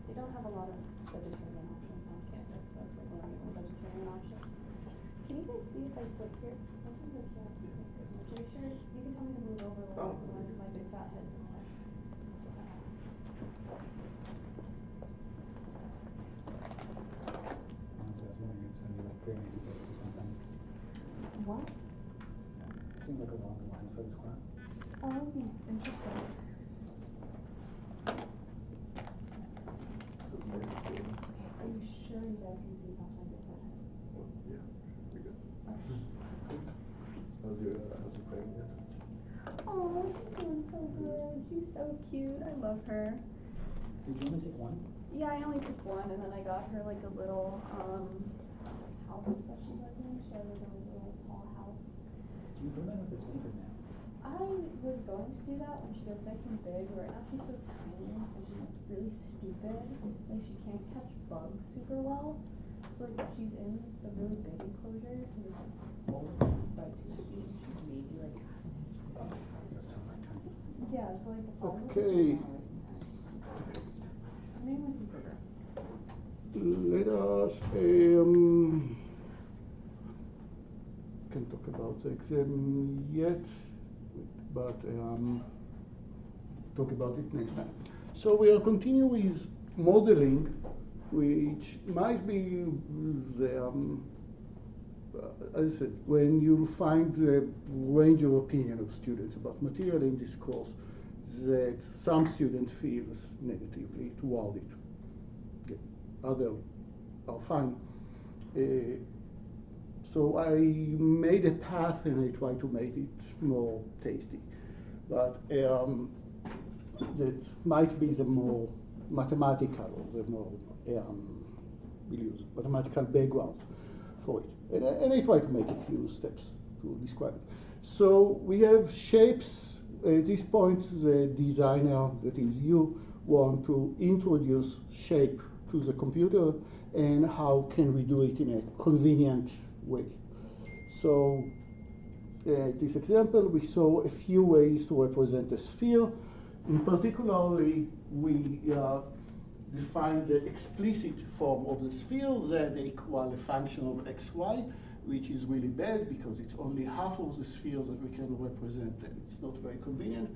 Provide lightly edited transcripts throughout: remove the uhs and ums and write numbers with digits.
They don't have a lot of vegetarian options on campus, so it's like one of the only vegetarian options. Can you guys see if I slip here? Sometimes I can't make good moves. Are you sure? You can tell me to move over a little bit more. My big fat head's in the way. Honestly, I was wondering it's going to be like 386 or something. What? Seems like along the lines for this class. Oh, interesting. Okay, are you sure you guys can see past my big fat head? Well, yeah, pretty good. How's your friend yet? Oh, she's doing so good. She's so cute. I love her. Did you only take one? Yeah, I only took one, and then I got her like a little house that she lives in. She has like a little tall house. Can you put them in with the snake or no? I was going to do that when she gets nice and big. Right now she's so tiny and she's really stupid. Like she can't catch bugs super well. So like if she's in the really big enclosure, she's like right to her feet. She's maybe like half an inch. Oh, that's still like tiny. Yeah, so like the flowers Okay. maybe we can figure. Let us can't talk about the exam yet, but talk about it next time. So we are continuing with modeling, which might be the as I said, when you find the range of opinion of students about material in this course, that some student feels negatively toward it. Okay. Others are fine. So I made a path and I tried to make it more tasty. But that might be the more mathematical or the more we'll use mathematical background for it. And I try to make a few steps to describe it. So we have shapes. At this point, the designer, that is you, want to introduce shape to the computer, and how can we do it in a convenient way. So this example, we saw a few ways to represent a sphere. In particularly, we define the explicit form of the sphere, z equal a function of xy, which is really bad because it's only half of the sphere that we can represent, and it's not very convenient.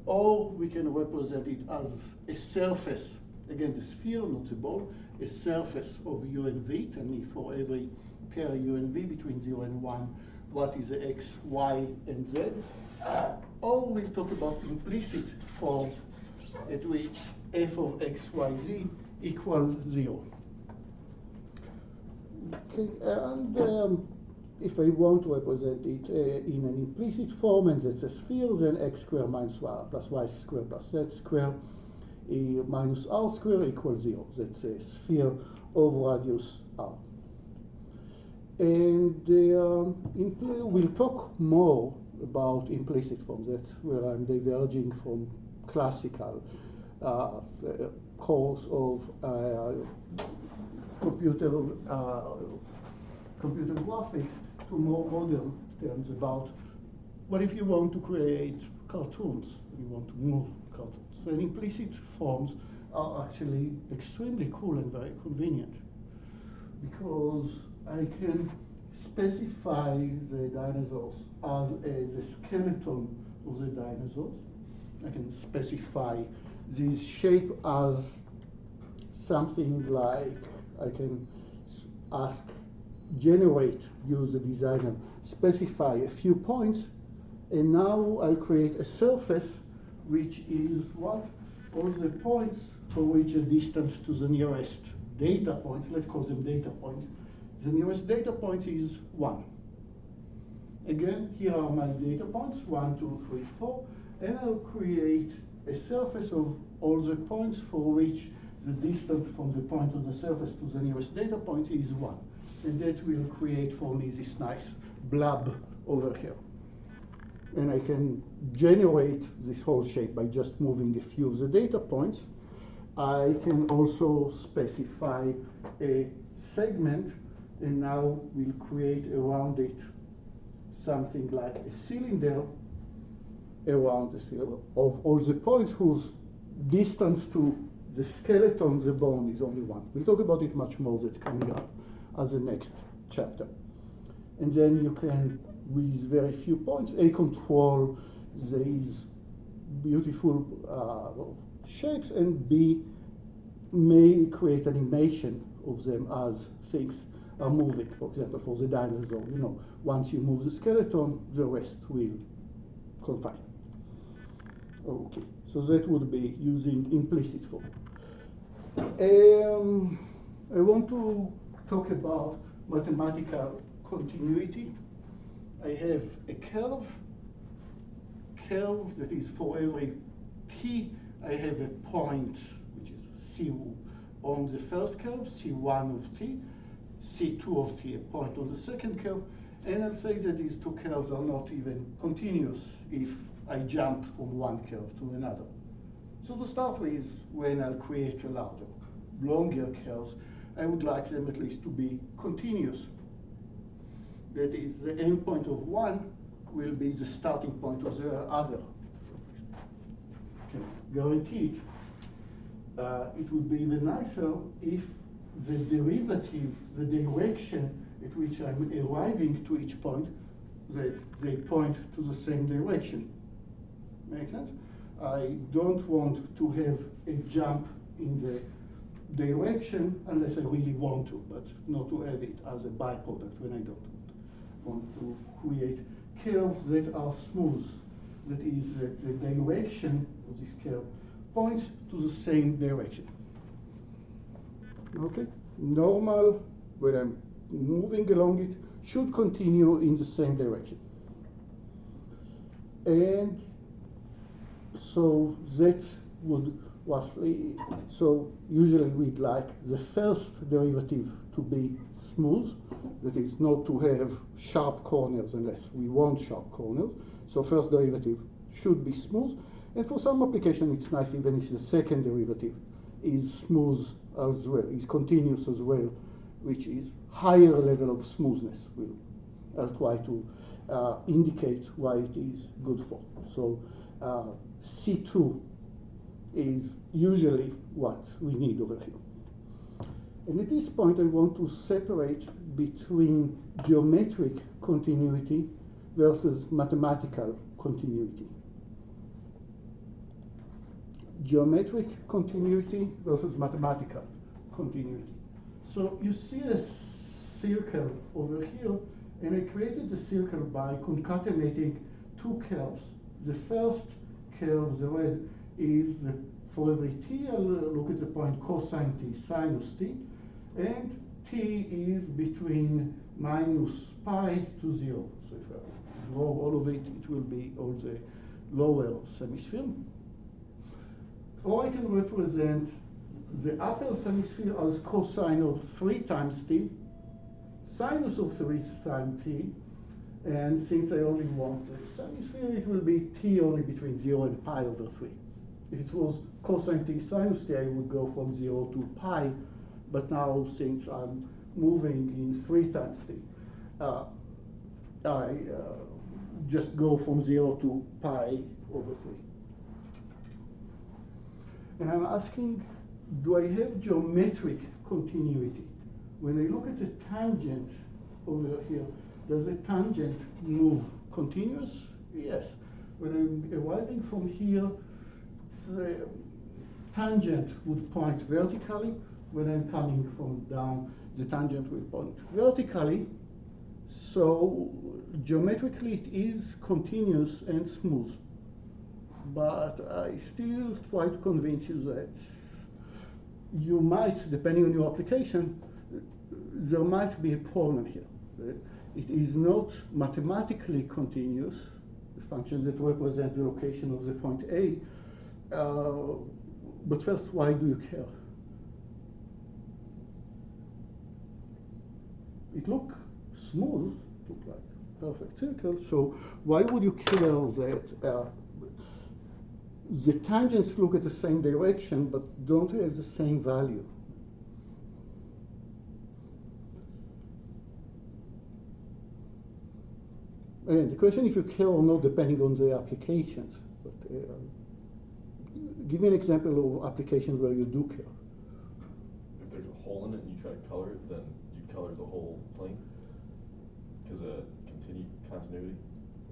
Or we can represent it as a surface, again the sphere, not the ball, a surface of u and v, tell me for every pair u and v between 0 and 1, what is the x, y, and z. Or we'll talk about implicit form at which f of x, y, z equals 0. Okay, and if I want to represent it in an implicit form, and that's a sphere, then x squared minus y plus y squared plus z squared minus r squared equals 0. That's a sphere of radius r. And we'll talk more about implicit forms. That's where I'm diverging from classical course of computer graphics to more modern terms about what if you want to create cartoons, you want to move cartoons. So implicit forms are actually extremely cool and very convenient because I can specify the dinosaurs as the skeleton of the dinosaurs. I can specify this shape as something like, I can ask, use the designer, specify a few points, and now I'll create a surface which is what? All the points for which a distance to the nearest data points, let's call them data points, the nearest data point is 1. Again, here are my data points, 1, 2, 3, 4, and I'll create a surface of all the points for which the distance from the point of the surface to the nearest data point is 1. And that will create for me this nice blob over here. And I can generate this whole shape by just moving a few of the data points. I can also specify a segment, and now we'll create around it something like a cylinder around the cylinder of all the points whose distance to the skeleton, the bone, is only 1. We'll talk about it much more, that's coming up as the next chapter. And then you can, with very few points, A, control these beautiful shapes, and B, may create animation of them as things are moving. For example, for the dinosaur, once you move the skeleton, the rest will confine. Okay, so that would be using implicit form. I want to talk about mathematical continuity. I have a curve that is for every t, I have a point, which is C on the first curve, C1 of t, C2 of t, a point on the second curve, and I'll say that these two curves are not even continuous if I jump from one curve to another. So to start with, when I'll create a longer curves, I would like them at least to be continuous. That is, the end point of one will be the starting point of the other. Can guarantee it. It would be even nicer if the derivative, the direction at which I'm arriving to each point, that they point to the same direction. Make sense? I don't want to have a jump in the direction unless I really want to, but not to have it as a byproduct when I don't want. want to create curves that are smooth. That is, that the direction of this curve points to the same direction. Okay? Normal, when I'm moving along it, should continue in the same direction. And so that would roughly, so usually we'd like the first derivative to be smooth, that is not to have sharp corners unless we want sharp corners. So first derivative should be smooth. And for some application, it's nice even if the second derivative is smooth as well, is continuous as well, which is higher level of smoothness. I'll try to indicate why it is good for. So C2 is usually what we need over here. And at this point, I want to separate between geometric continuity versus mathematical continuity. Geometric continuity versus mathematical continuity. So you see a circle over here, and I created the circle by concatenating two curves. The first curve, the red, is for every t, I'll look at the point cosine t, sinus t, and t is between minus pi to 0. So if I draw all of it, it will be all the lower hemisphere. Or I can represent the upper hemisphere as cosine of 3 times t, sinus of 3 times t, and since I only want the hemisphere, it will be t only between 0 and pi over 3. If it was cosine t sinus t, I would go from 0 to pi, but now since I'm moving in 3 times t, I just go from 0 to pi over 3. And I'm asking, do I have geometric continuity? When I look at the tangent over here, does the tangent move continuous? Yes. When I'm arriving from here, the tangent would point vertically. When I'm coming from down, the tangent will point vertically. So geometrically, it is continuous and smooth. But I still try to convince you that you might, depending on your application, there might be a problem here. It is not mathematically continuous, the function that represents the location of the point A. But first, why do you care? It looks smooth, look like perfect circle. So why would you care that the tangents look at the same direction but don't have the same value? And the question if you care or not depending on the applications. But give me an example of application where you do care. If there's a hole in it and you try to color it, then you color the whole plane because of continuity.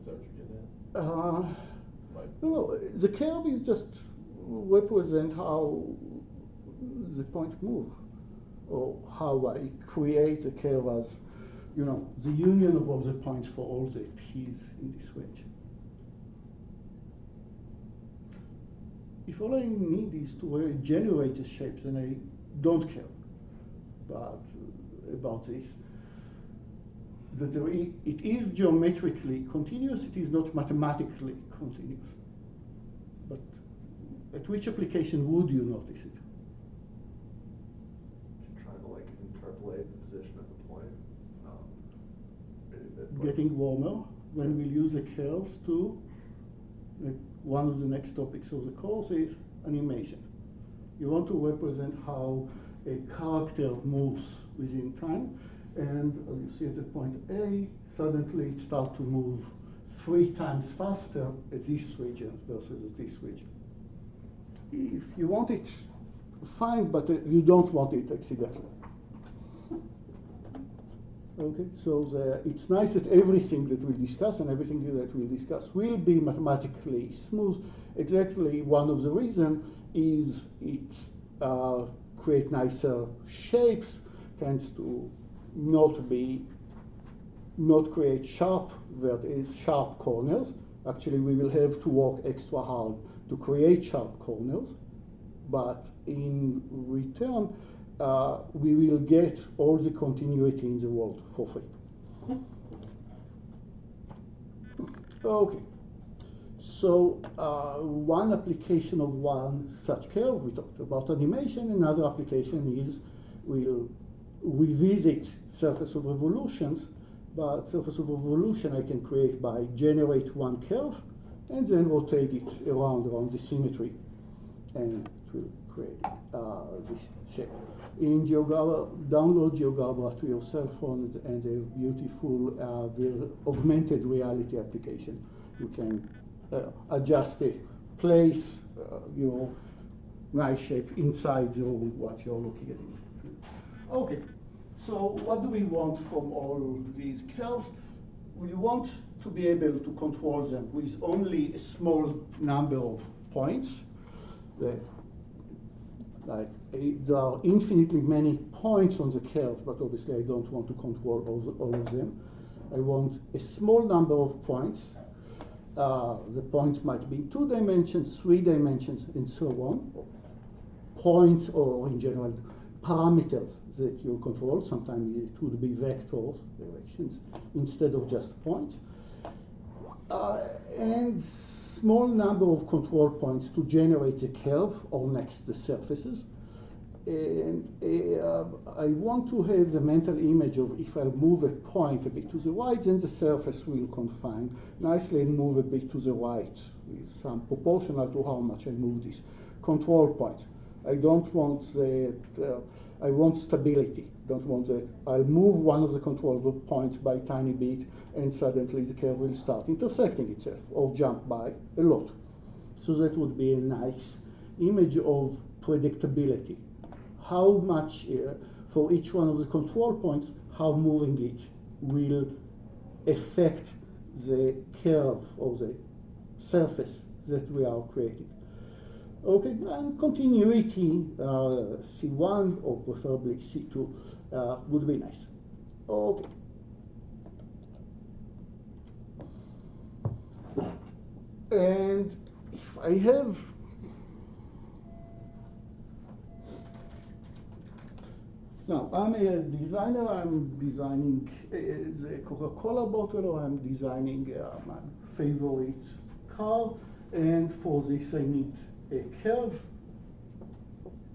Is that what you're getting at? No, the curve is just represent how the point move, or how I create the curve as, you know, the union of all the points for all the p's in this range. If all I need is to generate the shapes, then I don't care about this. That it is geometrically continuous, it is not mathematically continuous. But at which application would you notice it? Trying to like interpolate the position of the point. Getting warmer, when we'll use the curves to, one of the next topics of the course is animation. You want to represent how a character moves within time. And as you see at the point A, suddenly it starts to move 3 times faster at this region versus at this region. If you want it, fine, but you don't want it accidentally. Okay, so it's nice that everything that we discuss and everything that we discuss will be mathematically smooth. Exactly one of the reasons is it creates nicer shapes, tends to not be not create sharp corners. Actually, we will have to work extra hard to create sharp corners, but in return, we will get all the continuity in the world for free. Okay, so one application of one such curve, we talked about animation. Another application is we'll revisit surface of revolutions, but surface of revolution I can create by generate one curve and then rotate it around the symmetry, and it will create this shape. In GeoGebra, download GeoGebra to your cell phone, and a beautiful augmented reality application. You can adjust the place, your nice shape inside the room, what you're looking at. Okay, so what do we want from all these curves? We want to be able to control them with only a small number of points. There are infinitely many points on the curve, but obviously I don't want to control all of them. I want a small number of points. The points might be 2 dimensions, 3 dimensions, and so on. Points, or in general, parameters that you control. Sometimes it would be vectors, directions, instead of just points. And small number of control points to generate the curve or next the surfaces. And I want to have the mental image of if I move a point a bit to the right, then the surface will confine nicely and move a bit to the right with some proportional to how much I move these control points. I don't want that, I want stability. Don't want that I'll move one of the control points by a tiny bit and suddenly the curve will start intersecting itself or jump by a lot. So that would be a nice image of predictability. How much, for each one of the control points, how moving it will affect the curve or the surface that we are creating. Okay, and continuity, C1 or preferably C2 would be nice. Okay. And if I have now, I'm a designer. I'm designing the Coca-Cola bottle, or I'm designing my favorite car, and for this I need a curve,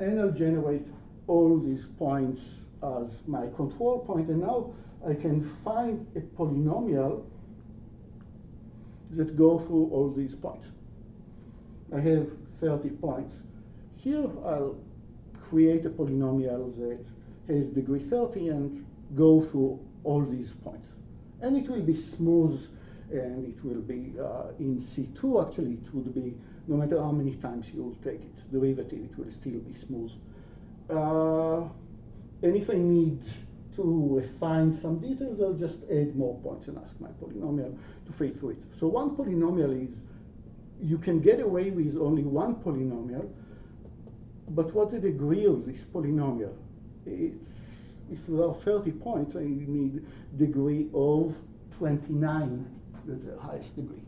and I'll generate all these points as my control point, and now I can find a polynomial that go through all these points. I have 30 points. Here I'll create a polynomial that has degree 30 and go through all these points. And it will be smooth, and it will be in C2 actually, it would be, no matter how many times you take its derivative, it will still be smooth. And if I need to refine some details, I'll just add more points and ask my polynomial to fit through it. So one polynomial is, you can get away with only one polynomial, but what's the degree of this polynomial? It's, if there are 30 points, I need degree of 29, that's the highest degree.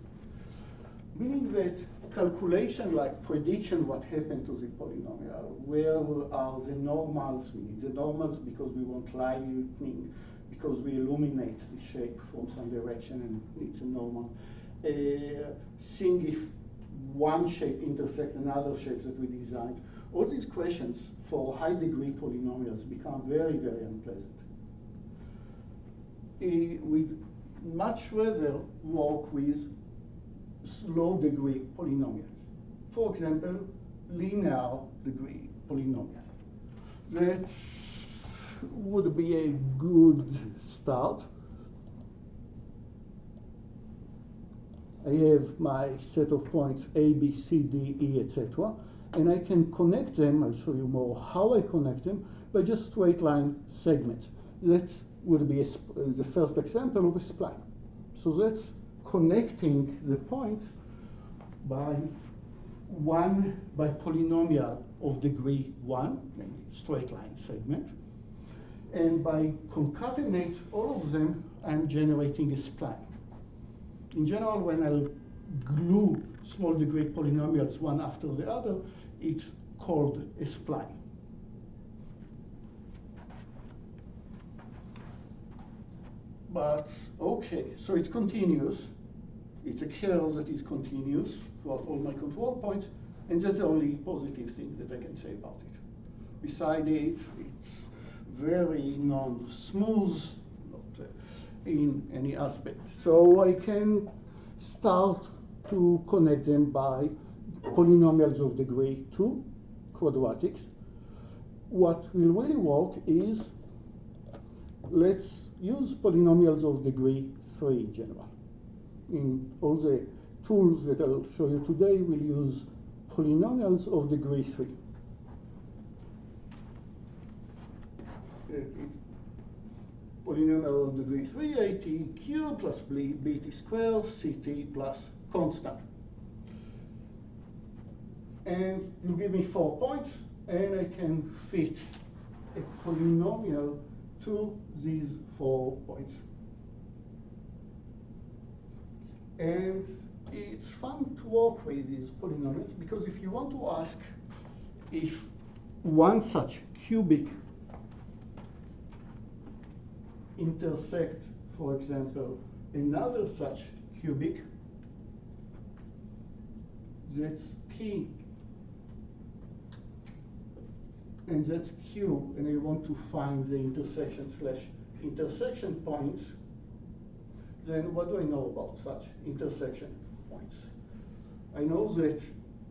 Meaning that calculation like prediction what happened to the polynomial, where are the normals? We need the normals because we want lighting, because we illuminate the shape from some direction and it's a normal. Seeing if one shape intersects another shape that we designed. All these questions for high degree polynomials become very, very unpleasant. We'd much rather work with low degree polynomials. For example, linear degree polynomial. That would be a good start. I have my set of points A, B, C, D, E, etc. And I can connect them, I'll show you more how I connect them, by just straight line segments. That would be the first example of a spline. So that's connecting the points by polynomial of degree 1, namely straight line segment. And by concatenate all of them, I'm generating a spline. In general, when I glue small degree polynomials one after the other, it's called a spline. But okay, so it's continuous. It's a curve that is continuous throughout all my control points, and that's the only positive thing that I can say about it. Besides it, it's very non-smooth, not in any aspect. So I can start to connect them by polynomials of degree 2, quadratics. What will really work is, let's use polynomials of degree 3 in general. In all the tools that I'll show you today, we'll use polynomials of degree 3. Polynomial of degree 3, at cubed plus bt squared, ct plus constant. And you give me 4 points, and I can fit a polynomial to these 4 points. And it's fun to work with these polynomials, because if you want to ask if one such cubic intersect, for example, another such cubic, that's P and that's Q, and I want to find the intersection points, then what do I know about such intersection points? I know that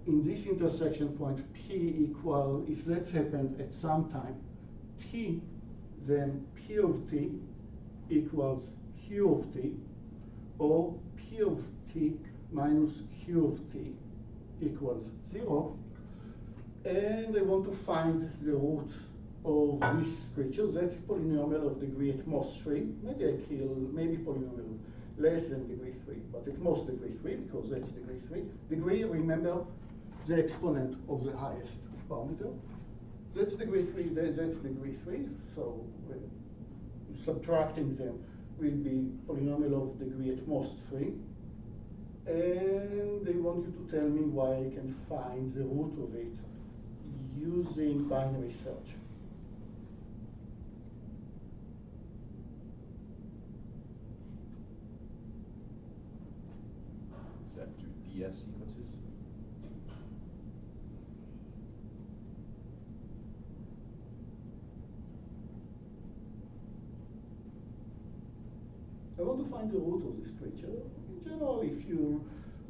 in this intersection point, P equal, if that's happened at some time, T, then P of T equals Q of T, or P of T minus Q of T equals 0. And I want to find the root of this creature. That's polynomial of degree at most 3. Maybe polynomial less than degree 3, but at most degree 3, because that's degree 3. Degree, remember, the exponent of the highest parameter. That's degree 3, that's degree 3, so subtracting them will be polynomial of degree at most 3. And they want you to tell me why I can find the root of it using binary search. Is that through DS sequences? I want to find the root of this creature. In general, if you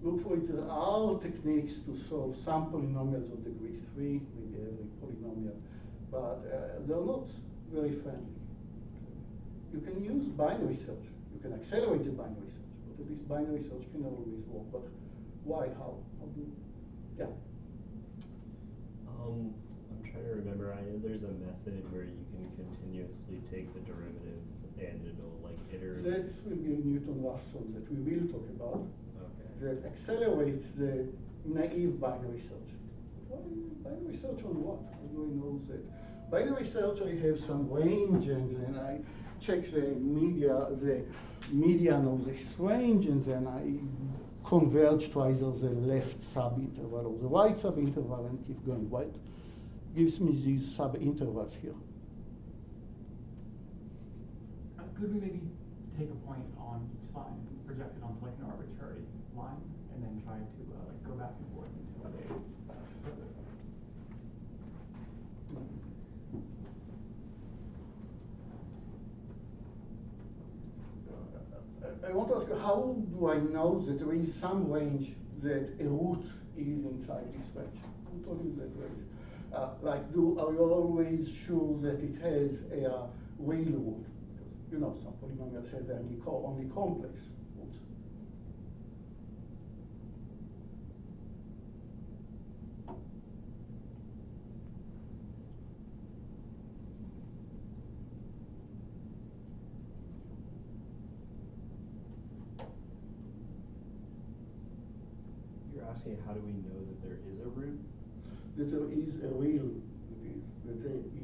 look for it, there are techniques to solve some polynomials of degree 3, maybe every polynomial, but they're not very friendly. You can use binary search. You can accelerate the binary search, but at least binary search can always work. But why? How do you? Yeah. I'm trying to remember. I know there's a method where you can continuously take the derivative and it'll like iterate. That will be a Newton-Raphson that we will talk about. Okay. That accelerates the naive binary search. Why binary search on what? How do I know that? Binary search, I have some range, and then I check the median of this range, and then I converge to either the left subinterval or the right subinterval and keep going. What gives me these subintervals here? Could we maybe take a point on each line, project it onto like an arbitrary line, and then try to like go back and forth until they I want to ask you, how do I know that there is some range that a root is inside this range? Who told you that there is? Are you always sure that it has a real root? Because, you know, some polynomials have only complex roots. You're asking how do we know that there is a root? That there is a real,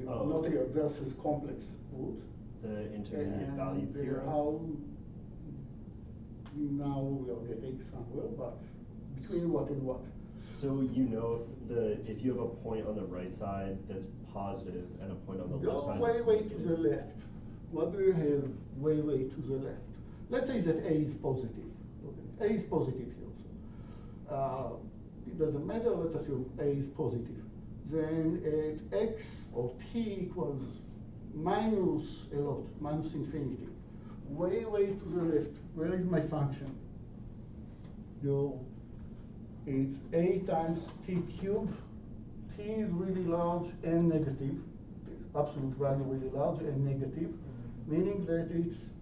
not a versus complex root. The intermediate value And theorem. how now we are getting somewhere, but between what and what? So you know if you have a point on the right side that's positive and a point on the Go left side way, that's way to negative. the left. What do you have way, way to the left? Let's say that A is positive. Okay. A is positive here. So, it doesn't matter, let's assume A is positive. Then at X or T equals minus a lot, minus infinity. Way, way to the left. Where is my function? It's A times T cubed. T is really large and negative. Absolute value really large and negative, meaning that it's,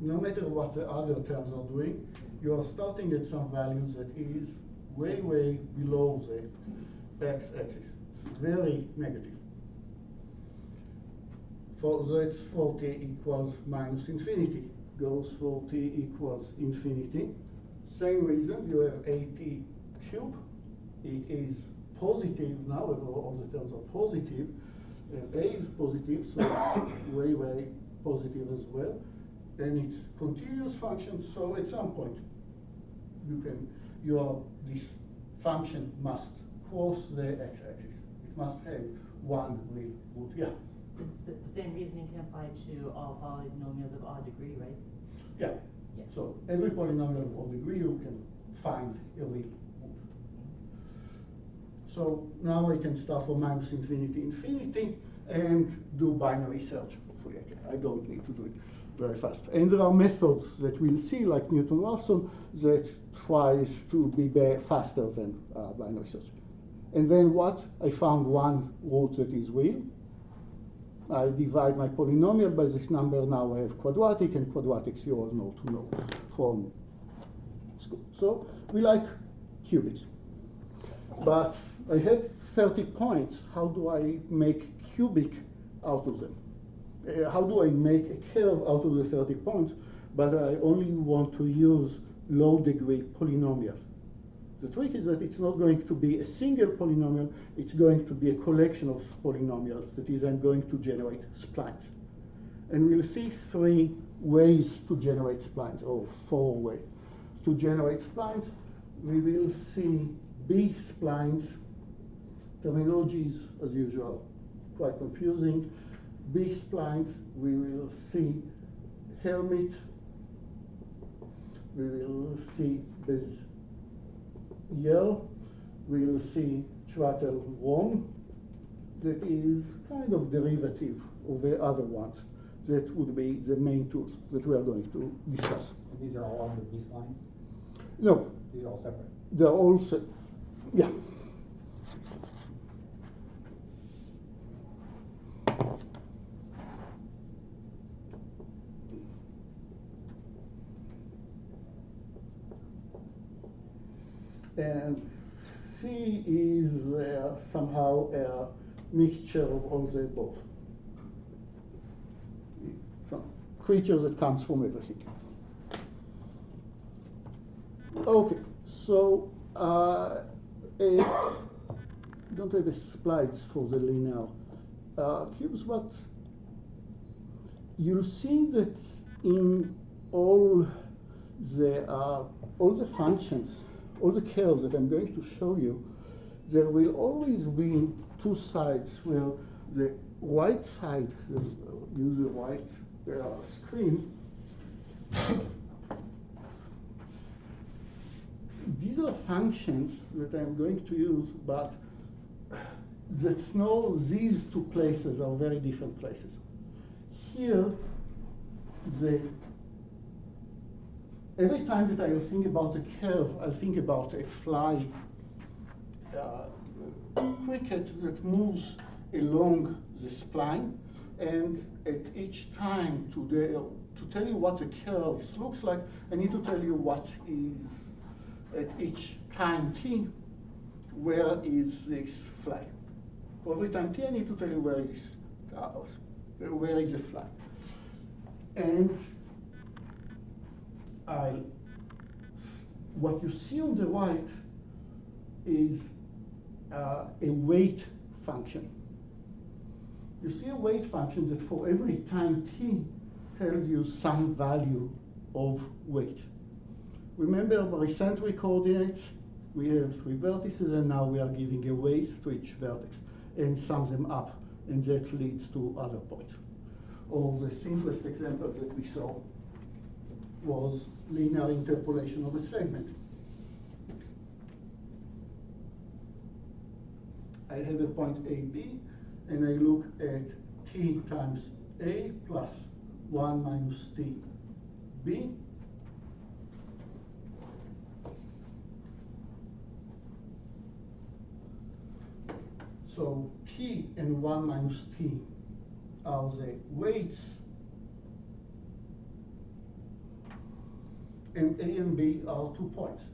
no matter what the other terms are doing, you are starting at some values that is way, way below the x-axis. It's very negative. That's for t equals minus infinity. Goes for t equals infinity. Same reasons, you have at cubed. It is positive now, all the terms are positive. And a is positive, so it's way, way positive as well. And it's continuous function, so at some point, this function must cross the x-axis. It must have one real root. Yeah. The same reasoning can apply to all polynomials of odd degree, right? Yeah. Yeah. So every polynomial of odd degree you can find a real root. So now I can start from minus infinity, infinity, and do binary search. Hopefully I don't need to do it very fast. And there are methods that we'll see, like Newton-Raphson, that tries to be faster than binary search. And then what? I found one root that is real. I divide my polynomial by this number. Now I have quadratic, and quadratics you all know from school. So we like cubics. But I have 30 points. How do I make cubic out of them? How do I make a curve out of the 30 points, but I only want to use low degree polynomials? The trick is that it's not going to be a single polynomial, it's going to be a collection of polynomials. That is, I'm going to generate splines. And we'll see 3 ways to generate splines, or 4 ways to generate splines. We will see B splines. Terminology is, as usual, quite confusing. B splines, we will see Hermit, we will see Bézier, we will see Trattel-Rom. That is kind of derivative of the other ones. That would be the main tools that we are going to discuss. And these are all under B-splines? No. These are all separate? They're all yeah. And C is somehow a mixture of all the above. Some creature that comes from everything. Okay, so I don't have the slides for the linear cubes, but you'll see that in all the functions, all the curves that I'm going to show you, there will always be 2 sides where the right side, use the right screen. These are functions that I'm going to use, but these 2 places are very different places. Here, every time that I will think about a curve, I'll think about a fly cricket that moves along the spline, and at each time to tell you what the curve looks like, I need to tell you what is at each time t, where is this fly. For every time t, I need to tell you where is the fly. And what you see on the right is a weight function. you see a weight function that for every time t tells you some value of weight. Remember barycentric coordinates, we have 3 vertices, and now we are giving a weight to each vertex and sum them up, and that leads to other points. Or the simplest example that we saw was linear interpolation of a segment. I have a point AB, and I look at t times A plus 1 minus t B. So t and 1 minus t are the weights, and A and B are 2 points.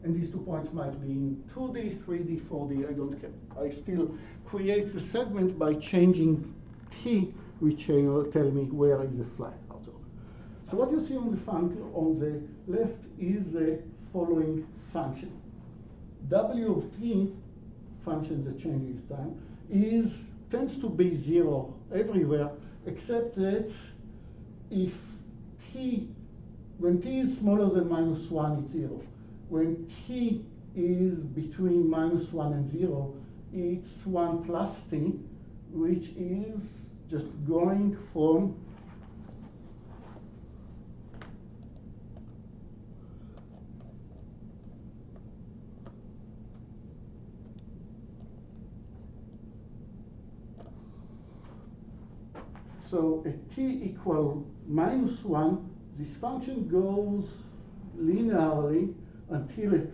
And these 2 points might be in 2D, 3D, 4D, I don't care. I still create the segment by changing t, which will tell me where is the fly out of. So what you see on the function on the left is the following function. W of t, function that changes time, tends to be 0 everywhere, except that if when t is smaller than -1, it's 0. When t is between -1 and 0, it's 1 plus t, which is just going from so at t equal -1, this function goes linearly until it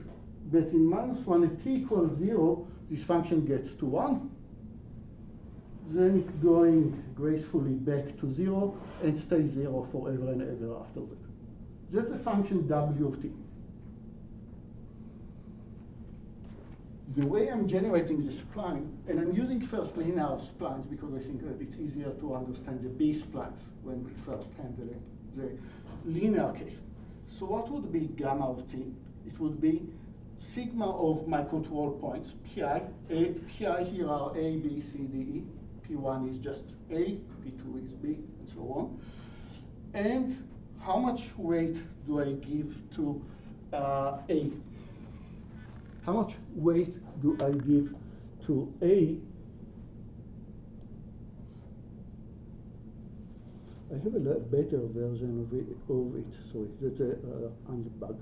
gets in -1 at t equals 0, this function gets to 1. Then it's going gracefully back to 0 and stays 0 forever and ever after that. That's the function w of t. The way I'm generating this spline, and I'm using first linear splines because I think that it's easier to understand the B splines when we first handle the linear case. So what would be gamma of t? It would be sigma of my control points, pi. Pi here are A, B, C, D, E. P1 is just A, P2 is B, and so on. And how much weight do I give to A? How much weight do I give to A? I have a better version of it. Sorry, that's a unbug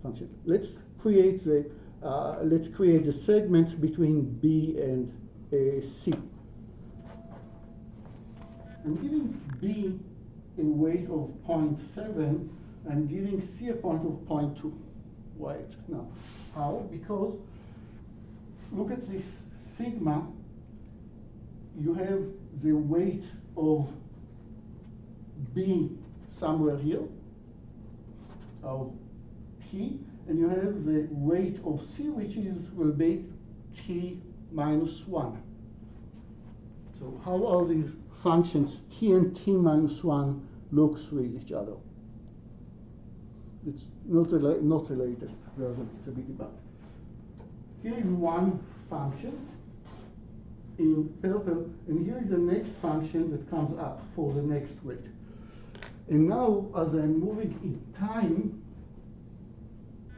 function. Let's create the segments between B and C. I'm giving B a weight of 0.7 and giving C a point of 0.2. Why? Now, how? Because look at this sigma. You have the weight of B somewhere here, of T, and you have the weight of C, which will be T minus 1. So how are these functions T and T minus 1 looks with each other? It's not the latest version, it's a bit about. Here is one function in purple, and here is the next function that comes up for the next weight. And now, as I'm moving in time,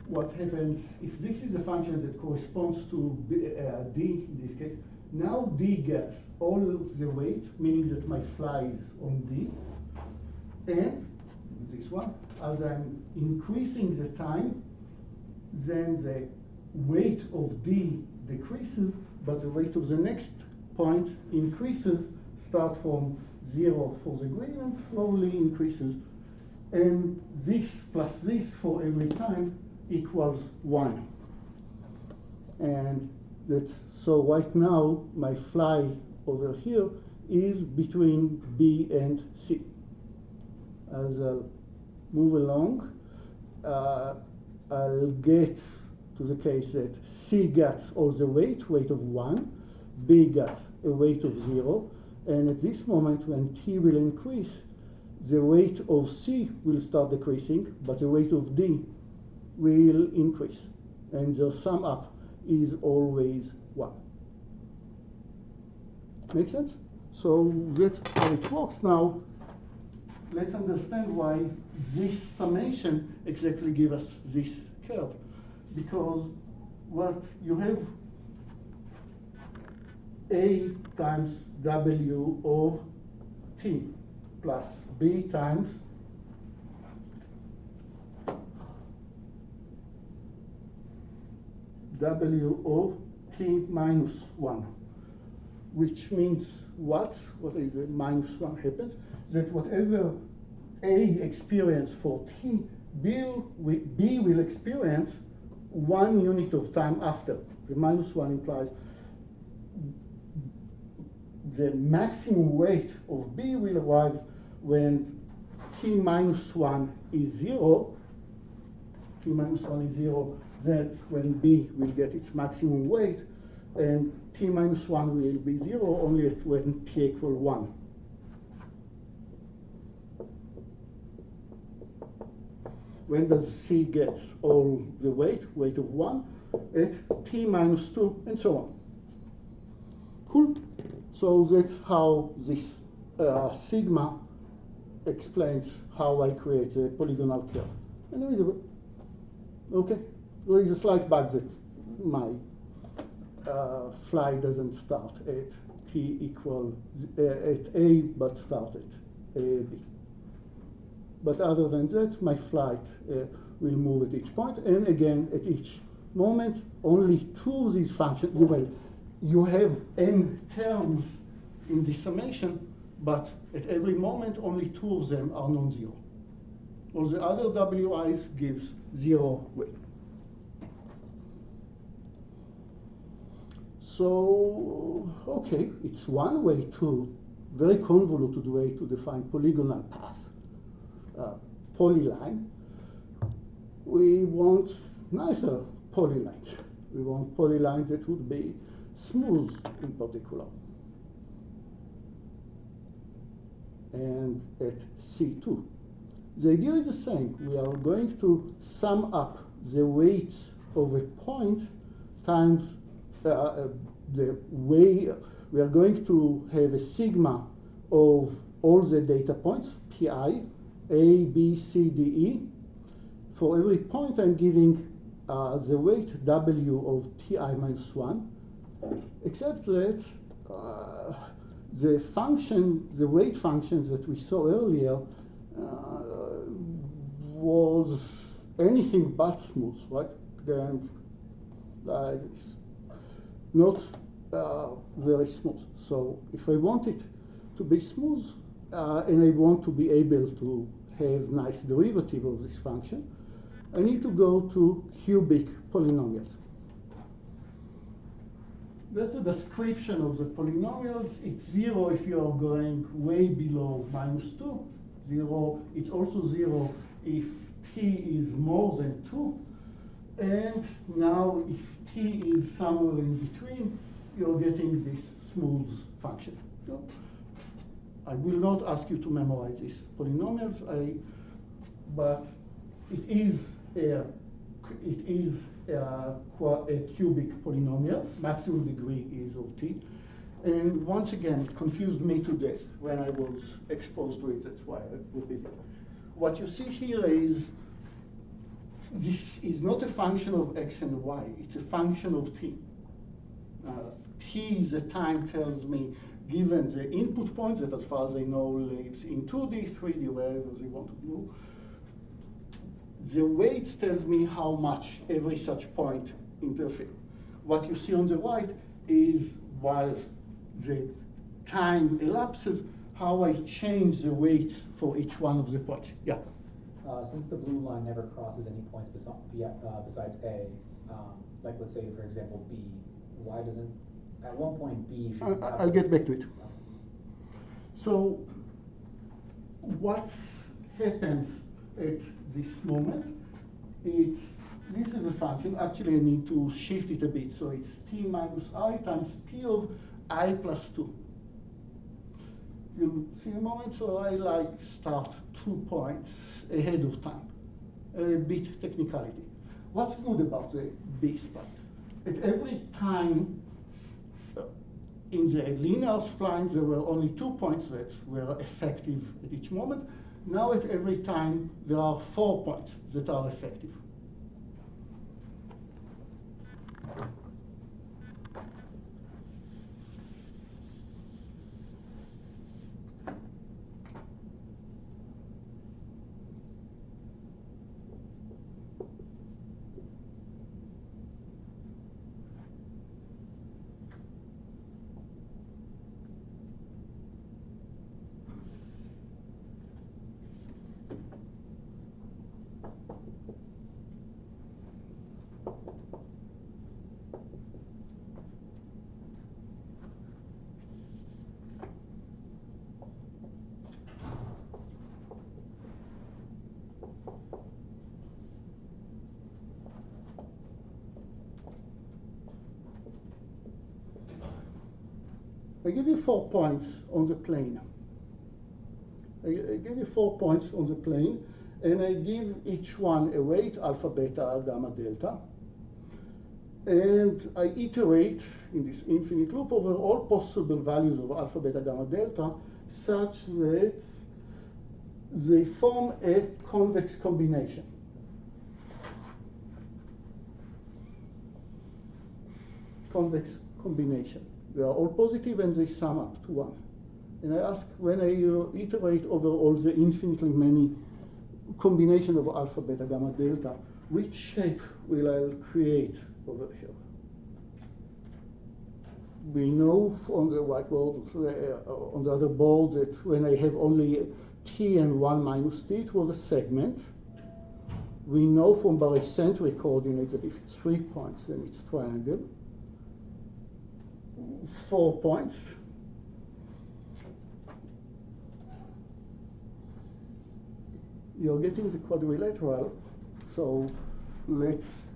what happens, if this is a function that corresponds to D in this case, now D gets all the weight, meaning that my fly is on D. And this one, as I'm increasing the time, then the weight of D decreases, but the weight of the next point increases, start from 0 for the green and slowly increases. And this plus this for every time equals 1. And that's so right now my fly over here is between B and C. As I'll move along, I'll get to the case that C gets all the weight of 1, B gets a weight of 0, and at this moment when T will increase, the weight of C will start decreasing, but the weight of D will increase, and the sum up is always 1. Make sense? So that's how it works. Now, let's understand why this summation exactly gives us this curve. Because what you have A times W of T plus B times W of T minus 1. Which means what? What is the minus 1 happens? That whatever A experience for T, B will experience 1 unit of time after. The minus 1 implies the maximum weight of B will arrive when T minus 1 is 0. T minus 1 is 0, that's when B will get its maximum weight, and T minus 1 will be 0 only when T equal 1. When does C gets all the weight of 1? At T minus 2, and so on. Cool? So that's how this sigma explains how I create a polygonal curve. And there is a, okay, there is a slight bug that my fly doesn't start at T equal at A, but start at B. But other than that, my flight will move at each point, and again, at each moment, only 2 of these functions, you have n terms in the summation, but at every moment, only 2 of them are non-zero. All the other wi's gives 0 weight. So, okay, it's one way to, very convoluted way to define polygonal path. Polyline. We want nicer polylines. We want polylines that would be smooth in particular. And at C2. The idea is the same. We are going to sum up the weights of a point times the way we are going to have a sigma of all the data points, pi, A, B, C, D, E. For every point, I'm giving the weight W of Ti minus 1, except that the function, the weight function that we saw earlier was anything but smooth, right? Then like this. Not very smooth. So if I want it to be smooth, and I want to be able to have nice derivative of this function, I need to go to cubic polynomials. That's a description of the polynomials. It's 0 if you are going way below minus 2. 0, it's also 0 if t is more than 2. And now if t is somewhere in between, you're getting this smooth function. So I will not ask you to memorize these polynomials, but it is a cubic polynomial. Maximum degree is of t. And once again, it confused me to death when I was exposed to it. That's why I put it. What you see here is this is not a function of x and y. It's a function of t. T, the time tells me, given the input point that as far as I know lives in 2D, 3D, wherever they want to do, the weights tells me how much every such point interferes. What you see on the right is while the time elapses, how I change the weights for each one of the points. Yeah? Since the blue line never crosses any points besides A, like let's say, for example, B, why doesn't, at one point B should I'll get back to it. So what happens at this moment, this is a function. Actually, I need to shift it a bit. So it's t minus I times p of I plus 2. You see a moment? So I like start 2 points ahead of time. A bit technicality. What's good about the B part? At every time in the linear splines, there were only 2 points that were effective at each moment. Now at every time, there are 4 points that are effective. I give you 4 points on the plane. I give you 4 points on the plane, and I give each one a weight, alpha, beta, gamma, delta. And I iterate in this infinite loop over all possible values of alpha, beta, gamma, delta, such that they form a convex combination. Convex combination. They are all positive and they sum up to 1. And I ask, when I iterate over all the infinitely many combination of alpha, beta, gamma, delta, which shape will I create over here? We know on the whiteboard, on the other board, that when I have only t and 1 minus t, it was a segment. We know from barycentric coordinates that if it's 3 points, then it's triangle. 4 points. You're getting the quadrilateral, so let's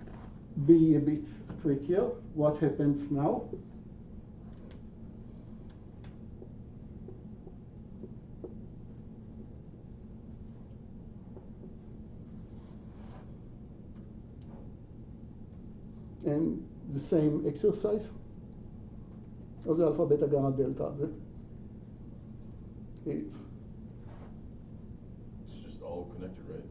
be a bit trickier. What happens now? And the same exercise of the alpha, beta, gamma, delta. It's just all connected, right?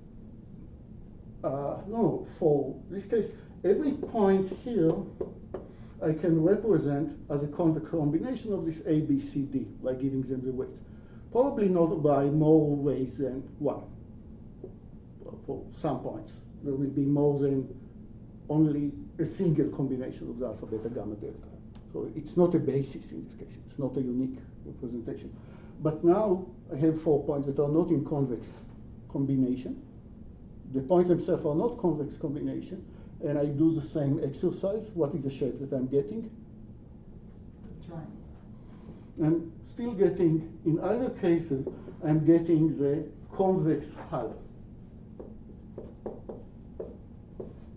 no, for this case, every point here I can represent as a convex combination of this A, B, C, D by giving them the weights. Probably not by more ways than 1. Well, for some points, there will be more than only a single combination of the alpha, beta, gamma, delta. So it's not a basis in this case. It's not a unique representation. But now I have 4 points that are not in convex combination. The points themselves are not convex combination. And I do the same exercise. What is the shape that I'm getting? Triangle. I'm still getting, in either cases, I'm getting the convex hull.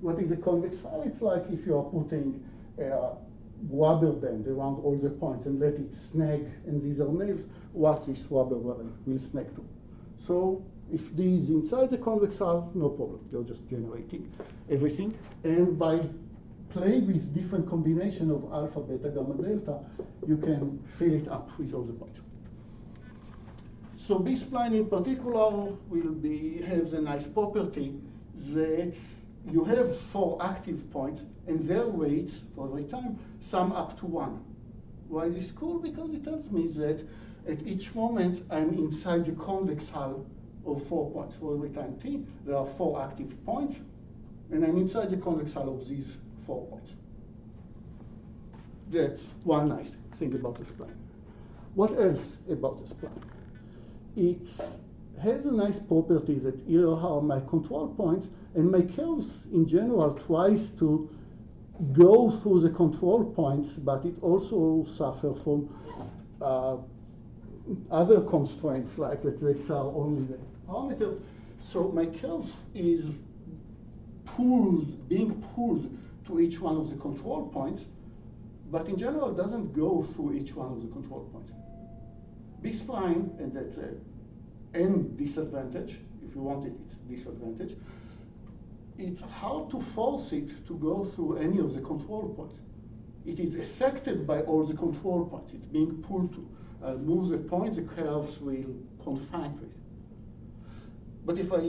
What is a convex hull? It's like if you are putting a rubber band around all the points and let it snag, and these are nails, what this rubber band will snag to. So if D is inside the convex hull, no problem. You're just generating everything. And by playing with different combination of alpha, beta, gamma, delta, you can fill it up with all the points. So B-spline in particular has a nice property that you have 4 active points, and their weights for every time sum up to 1. Why is this cool? Because it tells me that at each moment I'm inside the convex hull of 4 points. For every time t, there are 4 active points, and I'm inside the convex hull of these 4 points. That's one nice thing about the spline. What else about the spline? It has a nice property that here are my control points, and my curves in general tries to go through the control points, but it also suffers from other constraints, like let's say these are only the parameters. So my curves is being pulled to each one of the control points, but in general doesn't go through each one of the control points. B-spline, and that's n disadvantage. If you want it, it's disadvantage. It's hard to force it to go through any of the control points. it is affected by all the control points. It's being pulled to. Move the point, the curves will confine to it. But if I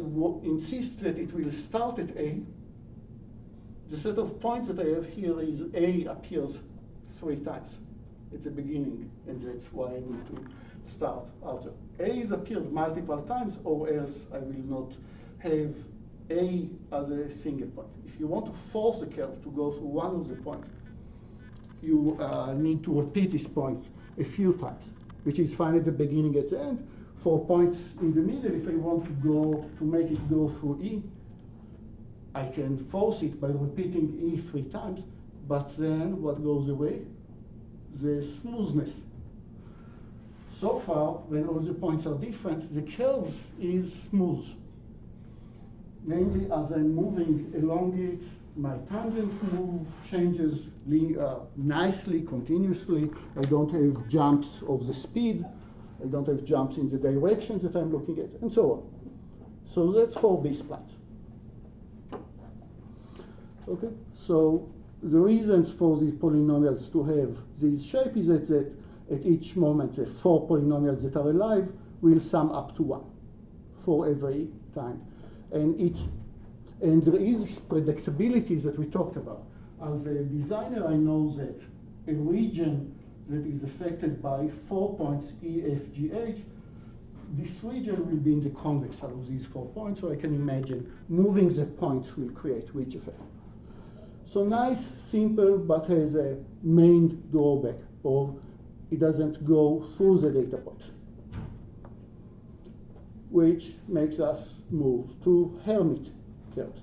insist that it will start at A, the set of points that I have here is A appears 3 times at the beginning, and that's why I need to start out there. A is appeared multiple times, or else I will not have A as a single point. If you want to force a curve to go through one of the points, you need to repeat this point a few times, which is fine at the beginning, at the end. For points in the middle, if I want to make it go through E, I can force it by repeating E 3 times, but then what goes away? The smoothness. So far, when all the points are different, the curve is smooth. Namely, as I'm moving along it, my tangent move changes nicely, continuously. I don't have jumps of the speed. I don't have jumps in the direction that I'm looking at, and so on. So that's for these splines. Okay, so the reasons for these polynomials to have this shape is that at each moment the 4 polynomials that are alive will sum up to 1 for every time. And there is this predictability that we talked about. As a designer, I know that a region that is affected by 4 points, E, F, G, H, this region will be in the convex hull of these 4 points, so I can imagine moving the points will create ridge effect. So nice, simple, but has a main drawback of it doesn't go through the data point, which makes us move to Hermite curves.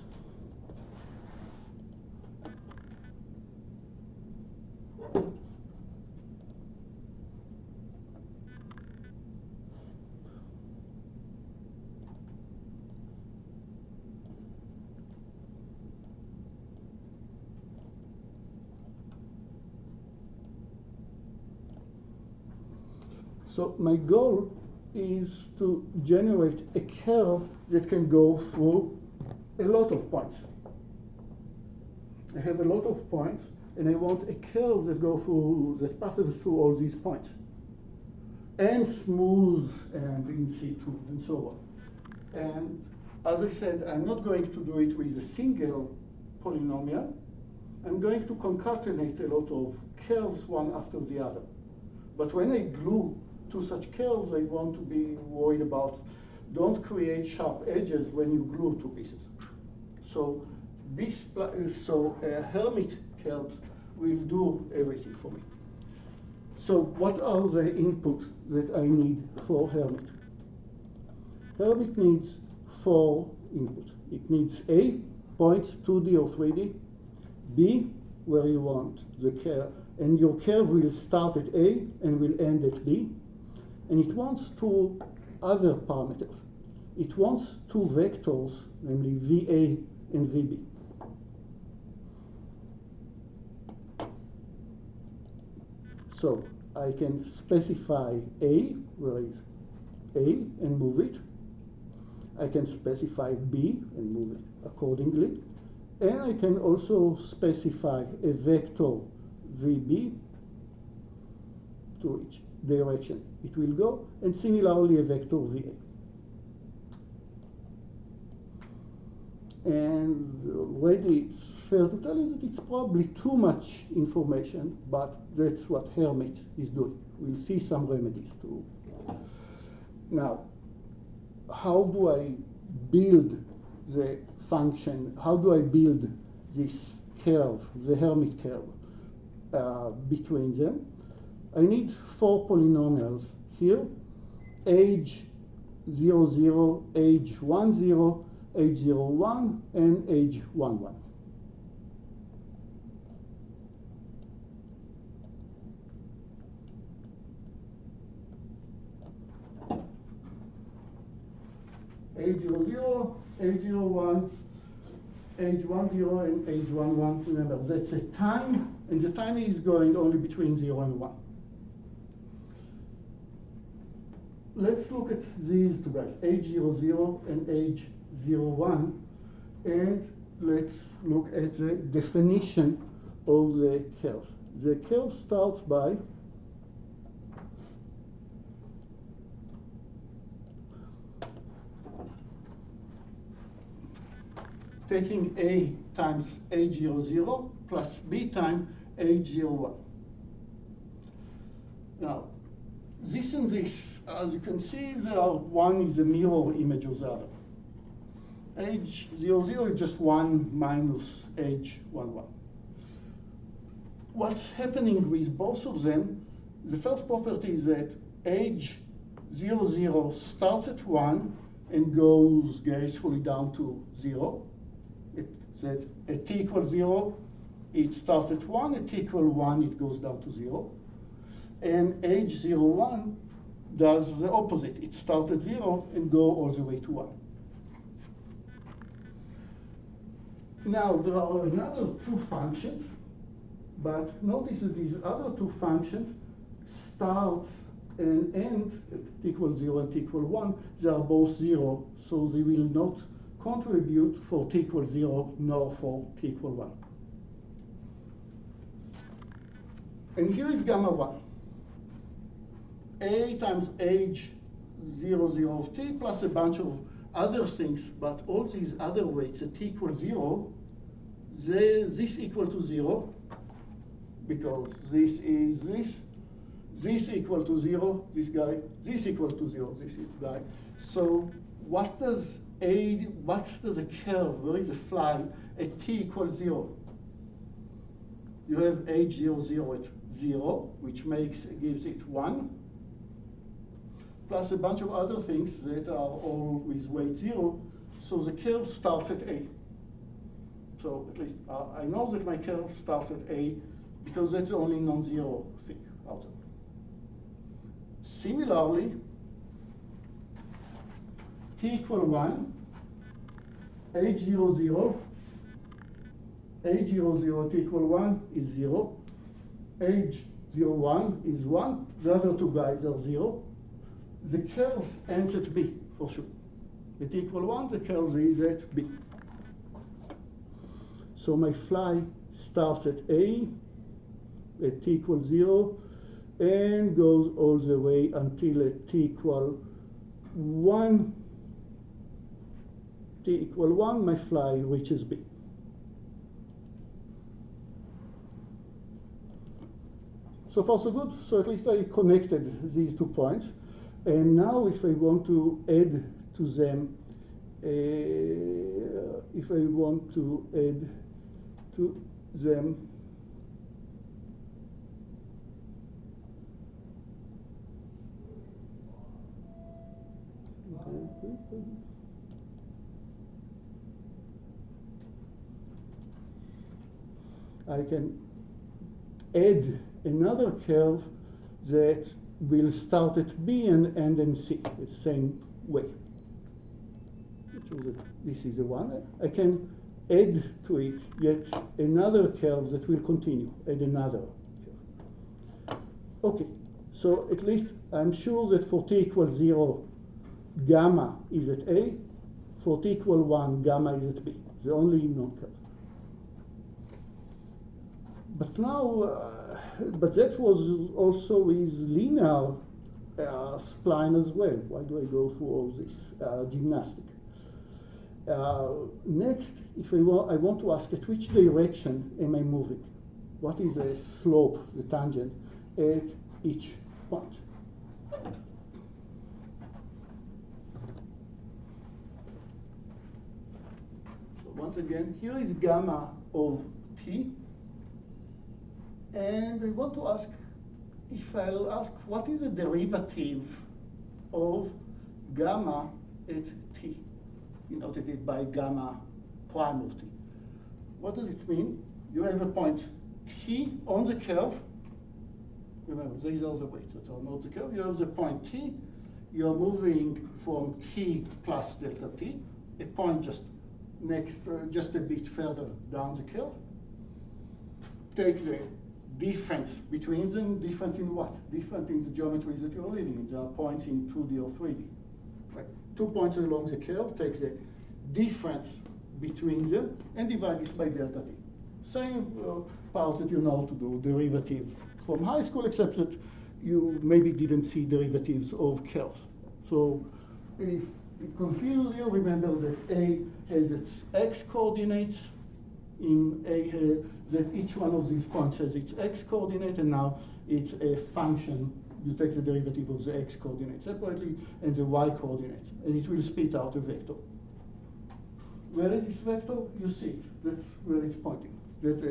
So my goal is to generate a curve that can go through a lot of points. I have a lot of points, and I want a curve that passes through all these points, and smooth and in situ and so on. And as I said, I'm not going to do it with a single polynomial. I'm going to concatenate a lot of curves one after the other. But when I glue 2 such curves, I want to be worried about don't create sharp edges when you glue 2 pieces. So Hermite curves will do everything for me. So what are the inputs that I need for Hermite? Hermite needs 4 inputs. It needs A, points 2D or 3D, B, where you want the curve, and your curve will start at A and will end at B. And it wants 2 other parameters. It wants 2 vectors, namely VA and VB. So I can specify A, where is A, and move it. I can specify B and move it accordingly. And I can also specify a vector VB to which direction it will go, and similarly a vector VA. And already it's fair to tell you that it's probably too much information, but that's what Hermite is doing. We'll see some remedies to it. Now, how do I build the function? How do I build this curve, the Hermite curve, between them? I need 4 polynomials here: age 0, 0, age 1, 0, age 0, 1, and age 1, 1. Age 0, 0, age 0, 1, age 1, 0, and age 1, 1. Remember, that's a time, and the time is going only between 0 and 1. Let's look at these 2 guys, age 0, 0 and age 0, 1, and let's look at the definition of the curve. the curve starts by taking A times A00 plus B times A01. Now, this and this, as you can see, one is a mirror image of the other. H00 is just 1 minus H11. What's happening with both of them, the first property is that H00 starts at 1 and goes gracefully down to 0. It's at t equals 0, it starts at 1, at t equals 1, it goes down to 0. And H01 does the opposite. It starts at 0 and go all the way to 1. Now, there are another two functions, but notice that these other two functions starts and end at t equals 0 and t equals 1. They are both 0, so they will not contribute for t equals 0 nor for t equals 1. And here is gamma 1. A times H00 of t plus a bunch of other things, but all these other weights at t equals 0, this equal to 0, because this is this equal to 0, this guy, this equal to 0, this guy. So what does a curve, where is a fly at t equals 0? You have H00 at 0, which gives it 1, plus a bunch of other things that are all with weight 0. So the curve starts at A. So at least I know that my curve starts at A because that's the only non-zero thing out there. Similarly, t equals 1, H00 t equals 1 is 0, H01 is 1, the other two guys are 0. The curve ends at B, for sure. At t equals 1, the curve is at B. So my fly starts at A, at t equals 0, and goes all the way until at t equals 1. T equals 1, my fly reaches B. So far so good. So at least I connected these 2 points. And now if I want to add to them, I can add another curve that will start at B and end in C, the same way. This is the one. I can add to it yet another curve that will continue, add another curve. Okay, so at least I'm sure that for t equals 0, gamma is at A. For t equals 1, gamma is at B, the only non-curve. But now, but that was also with linear spline as well. Why do I go through all this gymnastic? Next, if I want to ask at which direction am I moving? What is the slope, the tangent, at each point? So once again, here is gamma of t. And I want to ask, if I'll ask, what is the derivative of gamma at t, denoted by gamma prime of t? What does it mean? You have a point t on the curve. Remember, these are the weights that are not the curve. You have the point t. You're moving from t plus delta t, a point just a bit further down the curve. Take the difference between them. Difference in what? Different in the geometries that you're living in. There are points in 2D or 3D. Right? 2 points along the curve, take the difference between them and divide it by delta t. Same part that you know to do, derivative from high school, except that you maybe didn't see derivatives of curves. So if it confuses you, remember that A has its x coordinates, that each one of these points has its x coordinate, and now it's a function. You take the derivative of the x coordinate separately and the y coordinates, and it will spit out a vector. Where is this vector? You see it. That's where it's pointing. That's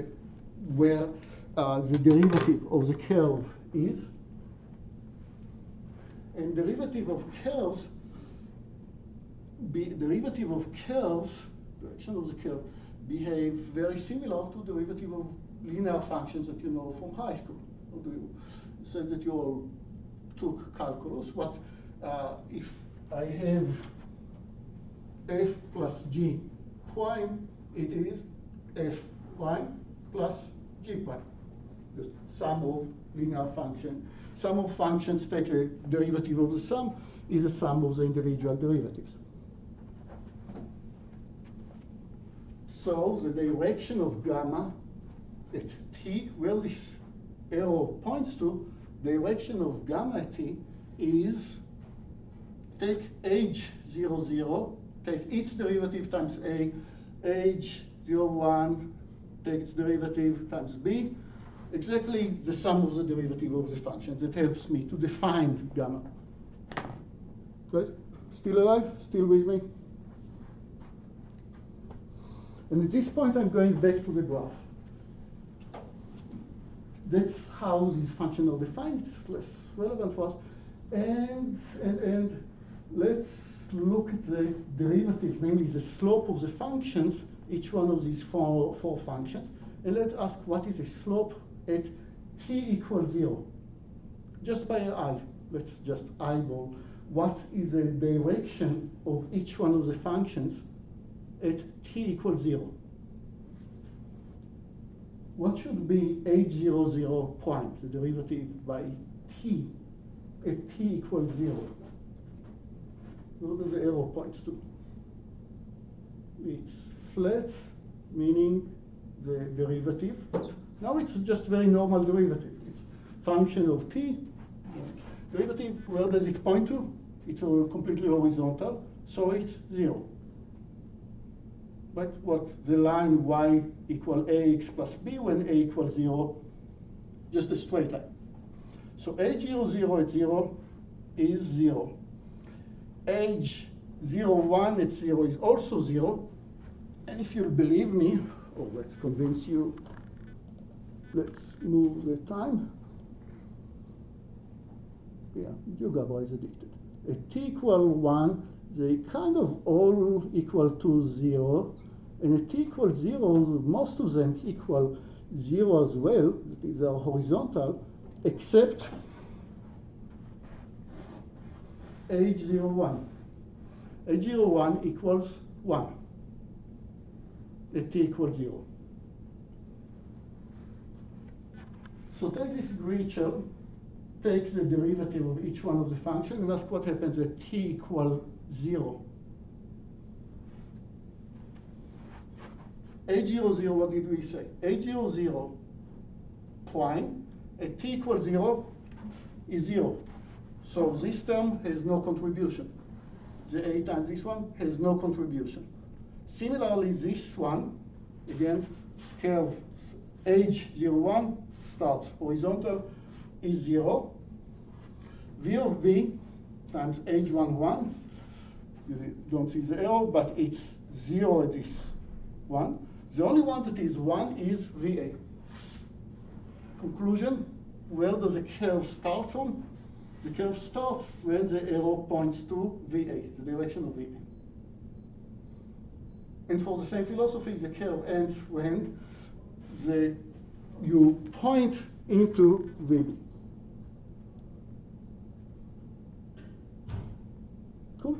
where the derivative of the curve is. And derivative of curves, direction of the curve, behave very similar to derivative of linear functions that you know from high school. Or do you said that you all took calculus? What if I have f plus g prime? It is f prime plus g prime. The sum of linear function. Sum of functions takes a derivative of the sum is the sum of the individual derivatives. So the direction of gamma at t, where this arrow points to, the direction of gamma at t is take h00, take its derivative times a, h01, take its derivative times b, exactly the sum of the derivative of the functions. That helps me to define gamma. Guys, still alive? Still with me? And at this point, I'm going back to the graph. That's how these functions are defined. It's less relevant for us. And let's look at the derivative, namely the slope of the functions, each one of these four functions. And let's ask what is the slope at t equals 0. Just by an eye, let's just eyeball. What is the direction of each one of the functions at t equals 0? What should be h00 prime, the derivative by t at t equals 0? Where does the arrow points to? It's flat, meaning the derivative. Now it's just very normal derivative. It's function of t. Derivative, where does it point to? It's completely horizontal, so it's 0. But what the line y equal ax plus b when a equals 0, just a straight line. So h00 at 0 is 0. h01 at 0 is also 0. And if you'll believe me, or let's convince you, let's move the time. Yeah, GeoGebra is addicted. At t equal 1, they kind of all equal to 0. And at t equals 0, most of them equal 0 as well. These are horizontal, except h01. h01 equals 1 at t equals 0. So take this grid shell, take the derivative of each one of the functions, and ask what happens at t equal 0. h00, what did we say? h00 prime at t equals 0 is 0. So this term has no contribution. The a times this one has no contribution. Similarly, this one, again, curve h01 starts horizontal, is 0. V of b times h11, you don't see the arrow, but it's 0 at this one. The only one that is 1 is VA. Conclusion, where does the curve start from? The curve starts when the arrow points to VA, the direction of VA. And for the same philosophy, the curve ends when you point into VB. Cool.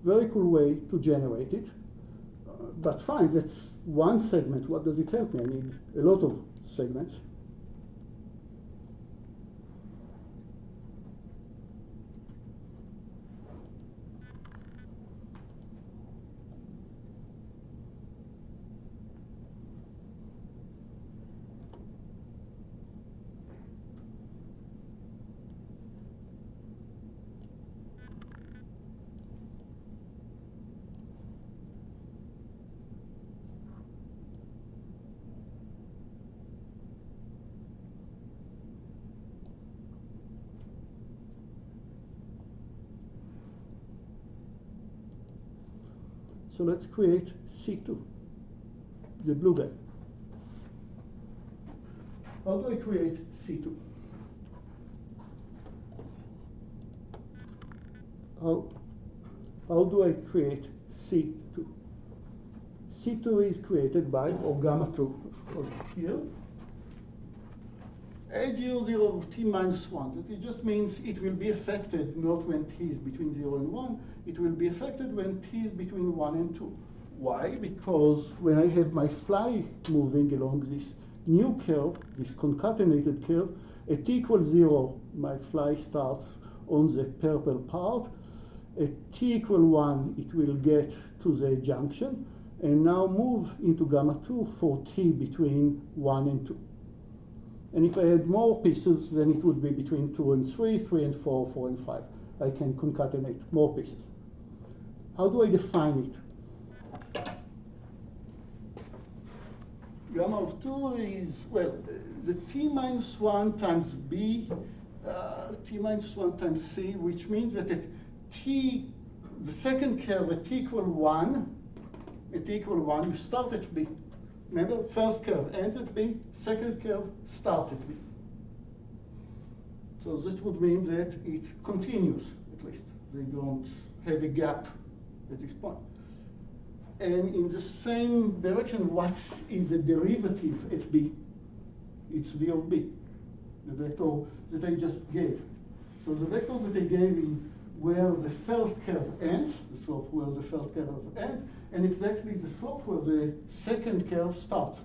Very cool way to generate it. But fine, that's one segment. What does it help me? I need a lot of segments. So let's create C2, the blue guy. How do I create C2? How do I create C2? C2 is created by, or gamma 2 here, A00 of t minus 1. It just means it will be affected not when t is between 0 and 1, it will be affected when t is between 1 and 2. Why? Because when I have my fly moving along this new curve, this concatenated curve, at t equals 0, my fly starts on the purple part. At t equal 1, it will get to the junction, and now move into gamma 2 for t between 1 and 2. And if I had more pieces, then it would be between 2 and 3, 3 and 4, 4 and 5. I can concatenate more pieces. How do I define it? Gamma of 2 is, well, the t minus 1 times b, t minus 1 times c, which means that at t, the second curve at t equal 1, you start at b. Remember, first curve ends at b, second curve starts at b. So this would mean that it's continuous, at least. They don't have a gap at this point. And in the same direction, what is the derivative at b? It's v of b, the vector that I just gave. So the vector that I gave is where the first curve ends, the slope where the first curve ends, and exactly the slope where the second curve starts.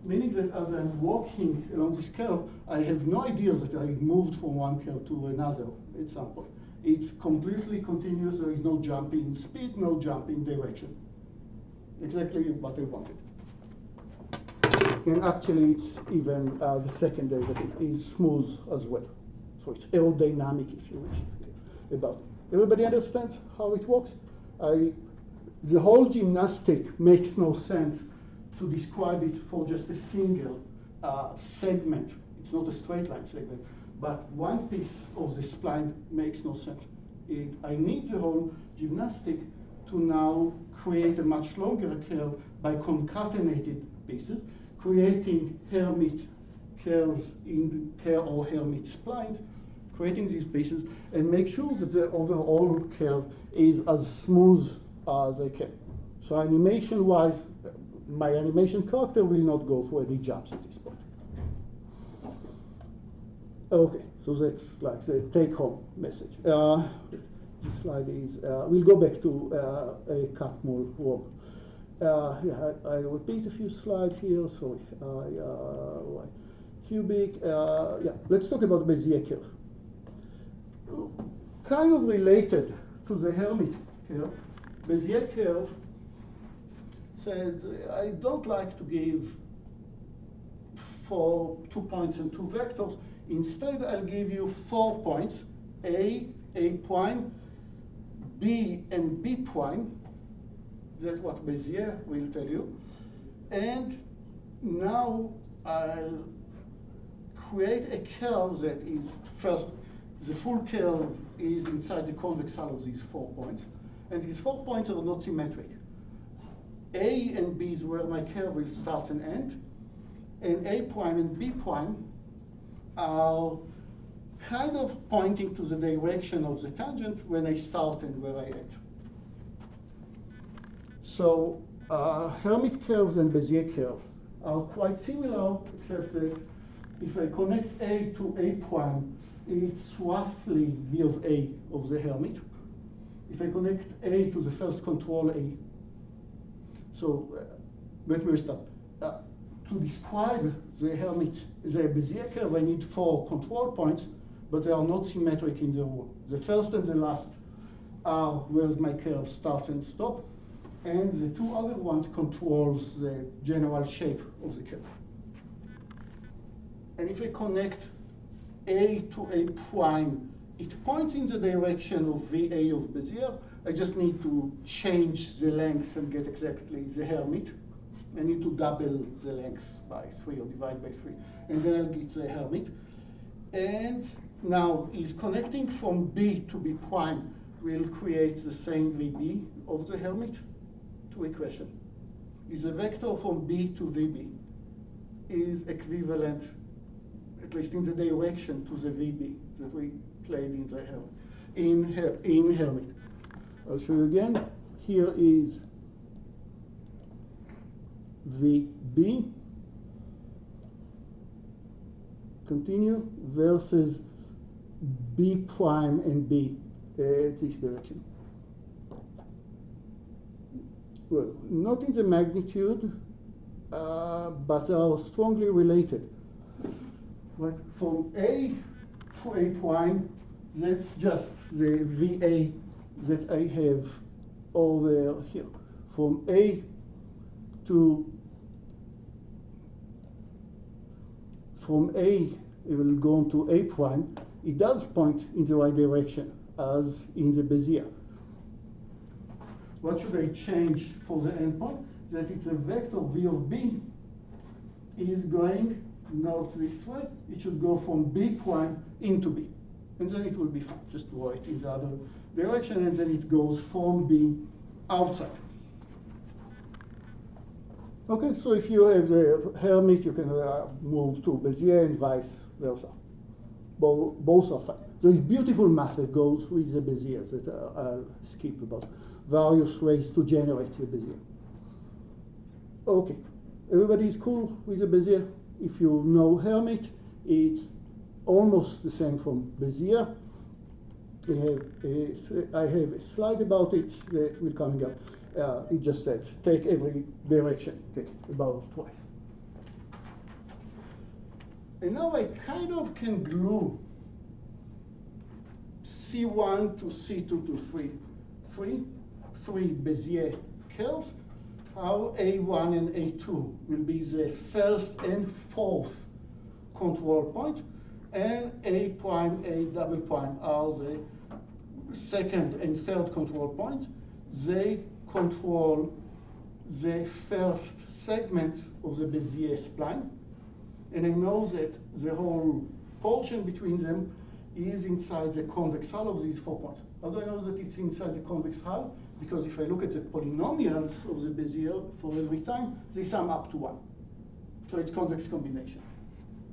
Meaning that as I'm walking along this curve, I have no idea that I moved from one curve to another at some point. It's completely continuous. There is no jump in speed, no jump in direction. Exactly what I wanted. And actually, it's even the second derivative is smooth as well. So it's aerodynamic, if you wish, about it. Everybody understands how it works? The whole gymnastic makes no sense to describe it for just a single segment. It's not a straight line segment, but one piece of the spline makes no sense. I need the whole gymnastic to now create a much longer curve by concatenated pieces, creating Hermite curves or Hermite splines, creating these pieces, and make sure that the overall curve is as smooth as I can. So animation-wise, my animation character will not go through any jumps at this point. Okay, so that's like the take-home message. This slide is, we'll go back to a cut-mole work. Yeah, I repeat a few slides here, sorry. Cubic, yeah, let's talk about Bezier curve. Kind of related to the Hermite curve, Bezier curve said, I don't like to give for 2 points and 2 vectors. Instead, I'll give you 4 points, A prime, B and B prime. That's what Bezier will tell you. And now I'll create a curve that is first, the full curve is inside the convex hull of these 4 points. And these 4 points are not symmetric. A and B is where my curve will start and end. And A prime and B prime are kind of pointing to the direction of the tangent when I start and where I end. So Hermite curves and Bezier curves are quite similar, except that if I connect A to A prime, it's roughly V of A of the Hermite. If I connect A to the first control A. So let me restart. To describe the Hermite, the Bezier curve, I need 4 control points, but they are not symmetric in the rule. The first and the last are where my curve starts and stops, and the 2 other ones controls the general shape of the curve. And if I connect A to A prime, it points in the direction of VA of Bezier. I just need to change the length and get exactly the Hermite. I need to double the length by 3 or divide by 3. And then I'll get the Hermite. And now is connecting from B to B prime will create the same VB, of the Hermit to equation is a vector from B to VB is equivalent, at least in the direction, to the VB that we played in the Hermit. I'll show you again. Here is VB, continue, versus B prime and B this direction. Well, not in the magnitude, but they are strongly related. Like from A to A prime, that's just the VA that I have over here. From A to, from A, it will go on to A prime. It does point in the right direction, as in the Bezier. What should I change for the endpoint? That it's a vector V of B is going not this way. It should go from B prime into B. And then it will be fine. Just write in the other direction, and then it goes from B outside. Okay, so if you have the Hermit, you can move to Bezier and vice versa. Both are fine. There is beautiful math that goes with the Bezier that I'll skip about various ways to generate the Bezier. Okay, everybody is cool with the Bezier? If you know Hermit, it's almost the same from Bezier. I have a slide about it that will come up. It just said, take every direction, take about twice. And now I kind of can glue C1 to C2 to 3 Bezier curves. How A1 and A2 will be the first and fourth control point, and A prime, A double prime are the second and third control points. They control the first segment of the Bezier spline. And I know that the whole portion between them is inside the convex hull of these 4 points. How do I know that it's inside the convex hull? Because if I look at the polynomials of the Bezier for every time, they sum up to 1. So it's convex combination.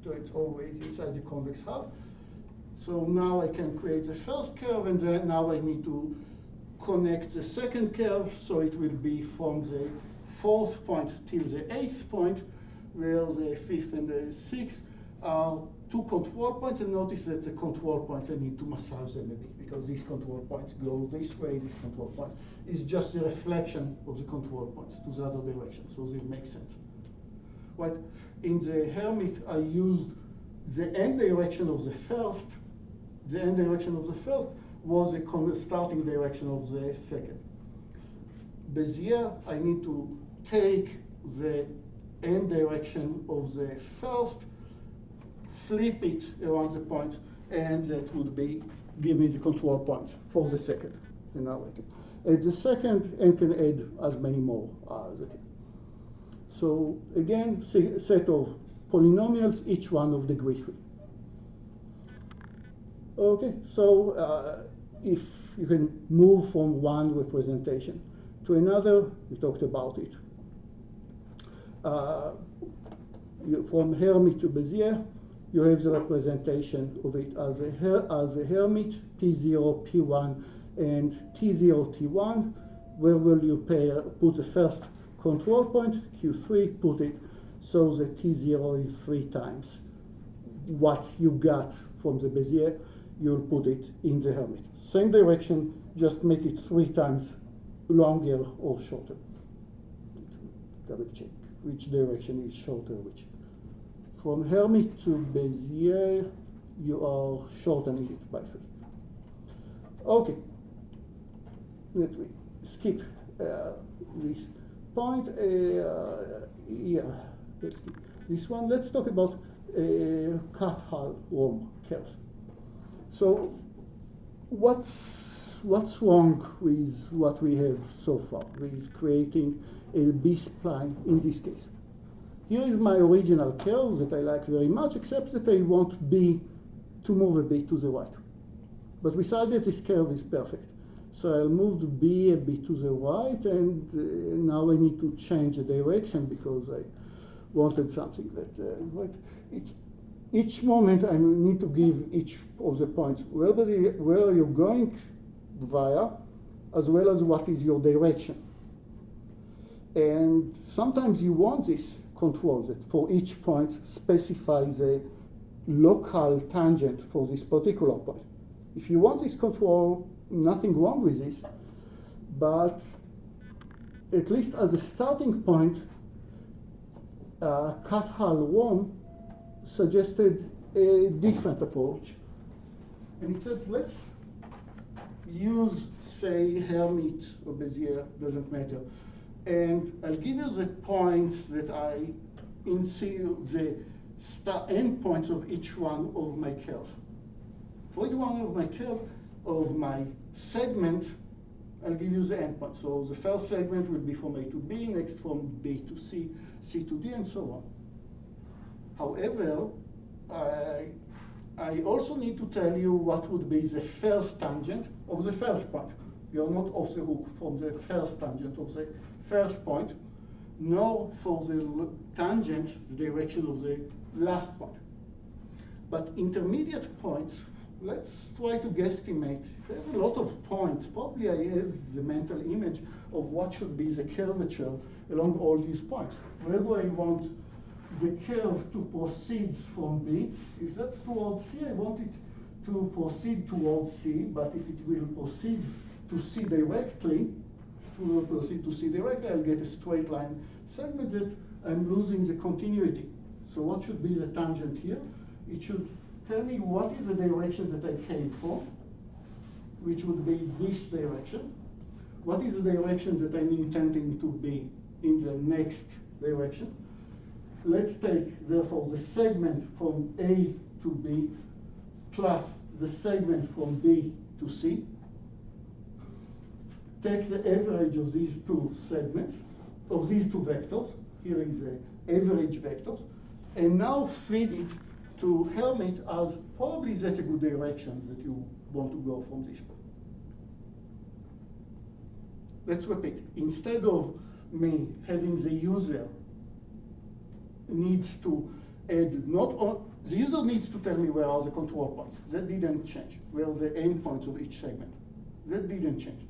So it's always inside the convex hull. So now I can create the first curve, and then now I need to connect the second curve, so it will be from the 4th point till the 8th point, where the 5th and the 6th are 2 control points. And notice that the control points, I need to massage them a bit, because these control points go this way, this control point is just the reflection of the control points to the other direction, so they make sense. Right? In the Hermit, I used the end direction of the first. The end direction of the first was the starting direction of the second. Bezier, I need to take the end direction of the first, flip it around the point, and that would be give me the control point for the second. And now I can add the second and can add as many more as I can. So again, set of polynomials, each one of degree 3. Okay, so if you can move from one representation to another, we talked about it. From Hermit to Bezier, you have the representation of it as a Hermit, P0, P1, and T0, T1. Where will you put the first control point, Q3, put it so that T0 is 3 times what you got from the Bezier. You'll put it in the Hermit. Same direction, just make it 3 times longer or shorter. Double check which direction is shorter which. From Hermit to Bezier, you are shortening it by 3. Okay, let me skip this point. Yeah, let's skip this one. Let's talk about cut hull worm curves. So, what's wrong with what we have so far with creating a B-spline in this case? Here is my original curve that I like very much, except that I want B to move a bit to the right. But besides that, this curve is perfect. So I'll move B a bit to the right, and now I need to change the direction because I wanted something that, but it's, each moment I need to give each of the points where you're going via, as well as what is your direction. And sometimes you want this control that for each point specifies a local tangent for this particular point. If you want this control, nothing wrong with this, but at least as a starting point, Cathal-Rom suggested a different approach. And it says, let's use, say, Hermite or Bézier, doesn't matter. And I'll give you the points that I insert the endpoints of each one of my curve. For each one of my curve, of my segment, I'll give you the endpoint. So the first segment will be from A to B, next from B to C, C to D, and so on. However, I also need to tell you what would be the first tangent of the first point. You're not off the hook from the first tangent of the first point, nor for the tangent, the direction of the last point. But intermediate points, let's try to guesstimate. If I have a lot of points, probably I have the mental image of what should be the curvature along all these points. Where do I want the curve to proceed from B? If that's towards C, I want it to proceed towards C, but if it will proceed to C directly, I'll get a straight line segment that I'm losing the continuity. So what should be the tangent here? It should tell me what is the direction that I came from, which would be this direction. What is the direction that I'm intending to be in the next direction? Let's take, therefore, the segment from A to B plus the segment from B to C. Take the average of these two segments, of these two vectors. Here is the average vectors. And now feed it to Hermite as probably that's a good direction that you want to go from this point. Let's repeat. Instead of me having the user needs to add the user needs to tell me where are the control points. That didn't change. Where are the endpoints of each segment. That didn't change.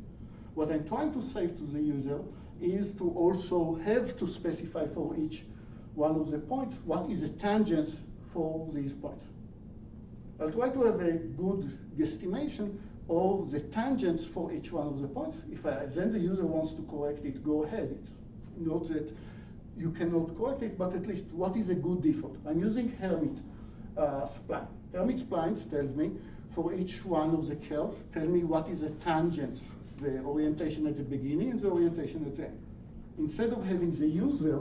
What I'm trying to say to the user is to also have to specify for each one of the points what is the tangent for these points. I'll try to have a good guesstimation of the tangents for each one of the points. If then the user wants to correct it, go ahead. It's not that you cannot correct it, but at least what is a good default. I'm using Hermite spline. Hermite splines tells me for each one of the curves, tell me what is the tangents, the orientation at the beginning and the orientation at the end. Instead of having the user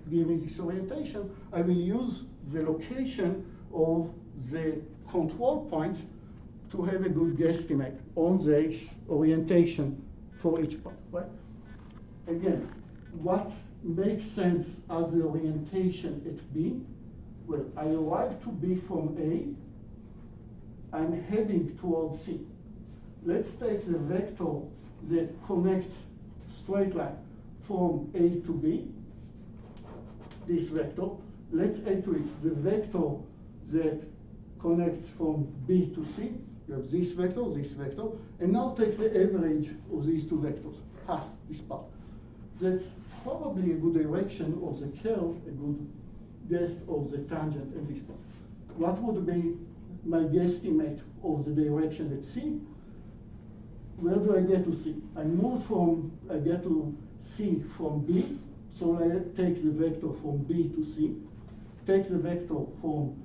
giving this orientation, I will use the location of the control point to have a good guesstimate on this orientation for each point, right? Again, what makes sense as the orientation at B? Well, I arrive to B from A, I'm heading towards C. Let's take the vector that connects straight line from A to B, this vector. Let's add to it the vector that connects from B to C. You have this vector, and now take the average of these two vectors, half this part. That's probably a good direction of the curve, a good guess of the tangent at this point. What would be my guesstimate of the direction at C? Where do I get to C? I get to C from B, so I take the vector from B to C, take the vector from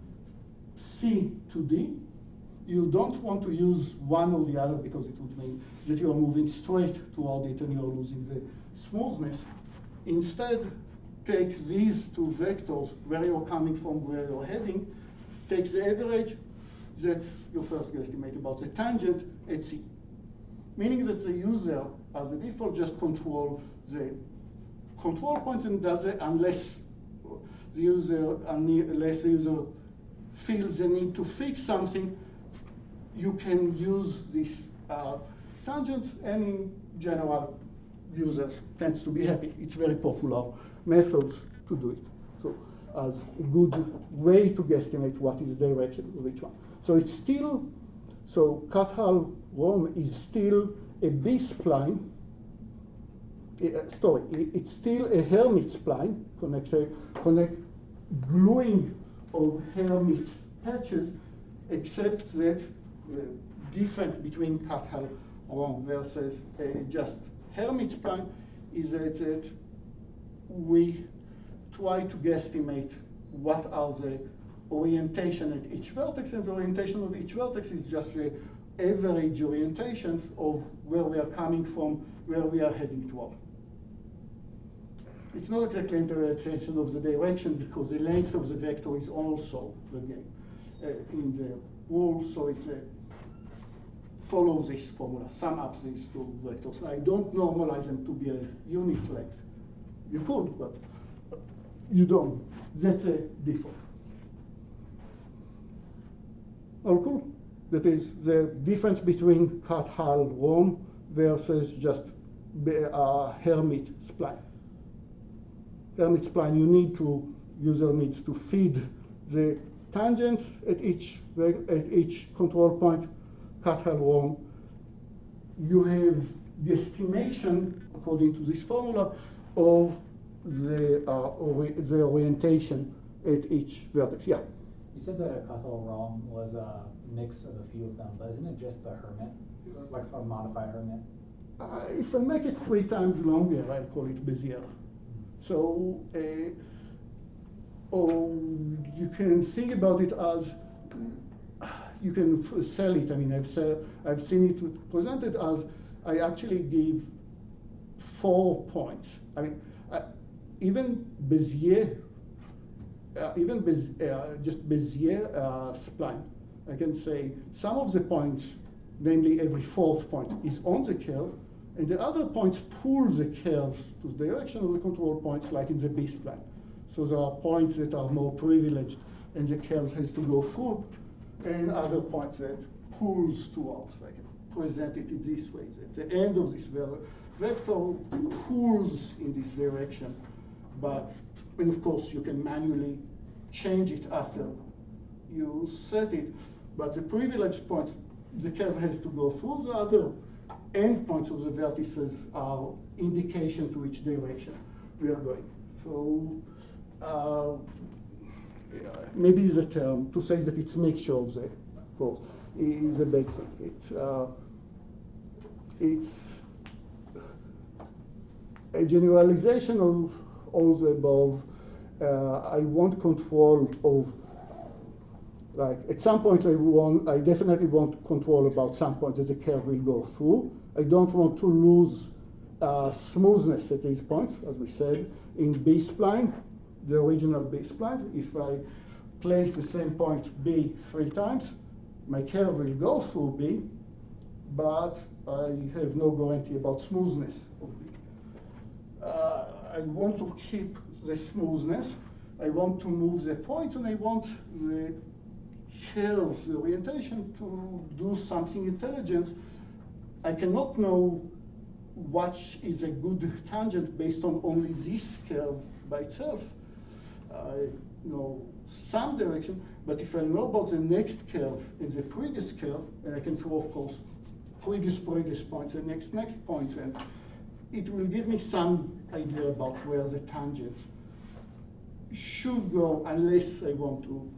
C to D. You don't want to use one or the other because it would mean that you are moving straight toward it and you are losing the smoothness. Instead, take these two vectors, where you're coming from, where you're heading, take the average, that's your first guesstimate about the tangent at C. Meaning that the user, as a default, just control the control points and does it unless the user feels the need to fix something. You can use this tangents, and in general, users tend to be happy. It's very popular methods to do it. So as a good way to guesstimate what is the direction of each one. So it's still, so Cathal Rome is still a B-spline. It's still a Hermit spline, gluing of Hermit patches, except that the difference between Cathal Rome versus just Hermit spline is that we try to guesstimate what are the orientation at each vertex, and the orientation of each vertex is just the average orientation of where we are coming from, where we are heading toward. It's not exactly interpretation of the direction because the length of the vector is also the game in the rule, so it's follow this formula, sum up these two vectors. I don't normalize them to be a unit length. You could, but you don't. That's a default. All cool? That is the difference between Cathal Rome versus just Hermit spline. Hermit spline, user needs to feed the tangents at each control point. Cathal Rome, you have the estimation, according to this formula, of the orientation at each vertex. Yeah? You said that a Cathal Rome was a mix of a few of them, but isn't it just the Hermit, like a modified Hermit? If I make it 3 times longer, I'll call it Bezier. So, or you can think about it as, you can sell it. I mean, I've seen it presented as, I actually give 4 points. I mean, even Bezier, just Bezier spline, I can say some of the points, namely every 4th point, is on the curve, and the other points pull the curves to the direction of the control points, like in the B-spline. So there are points that are more privileged, and the curve has to go through, and other points that pulls towards. I can present it in this way. At the end of this vector pulls in this direction, but, and of course, you can manually change it after you set it, but the privileged points, the curve has to go through. The other endpoints of the vertices are indication to which direction we are going. So maybe the term to say that it's mixture of the both is a big thing. It's a generalization of all the above. I want control of, like, at some points I definitely want control about some points that the curve will go through. I don't want to lose smoothness at these points, as we said, in B-spline, the original B-spline. If I place the same point B 3 times, my curve will go through B, but I have no guarantee about smoothness of B. I want to keep the smoothness. I want to move the points, and I want the curves, the orientation, to do something intelligent. I cannot know what is a good tangent based on only this curve by itself. I know some direction, but if I know about the next curve and the previous curve, and I can throw, of course, previous points and next points, and it will give me some idea about where the tangents should go, unless I want to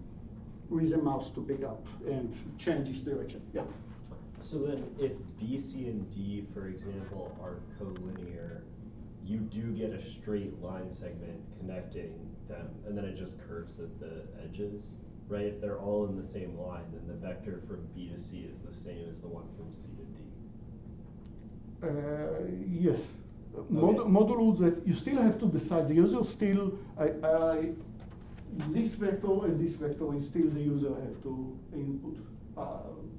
with the mouse to pick up and change its direction. Yeah. So then if B, C, and D, for example, are collinear, you do get a straight line segment connecting them, and then it just curves at the edges, right? If they're all in the same line, then the vector from B to C is the same as the one from C to D. Yes. Okay. Modules that you still have to decide. The user still, this vector and this vector is still the user have to input,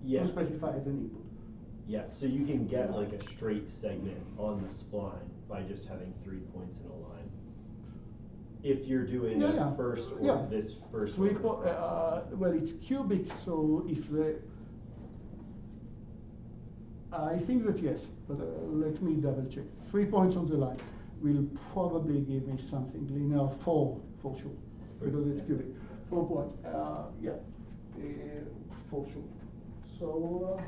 Yeah. to specify as an input. Yeah, so you can get like a straight segment on the spline by just having 3 points in a line. If you're doing a first or this first order process. Well, it's cubic, so if the I think that yes, but let me double check. 3 points on the line will probably give me something linear, 4 for sure, because it's cubic. 4 points, yeah, for sure. So,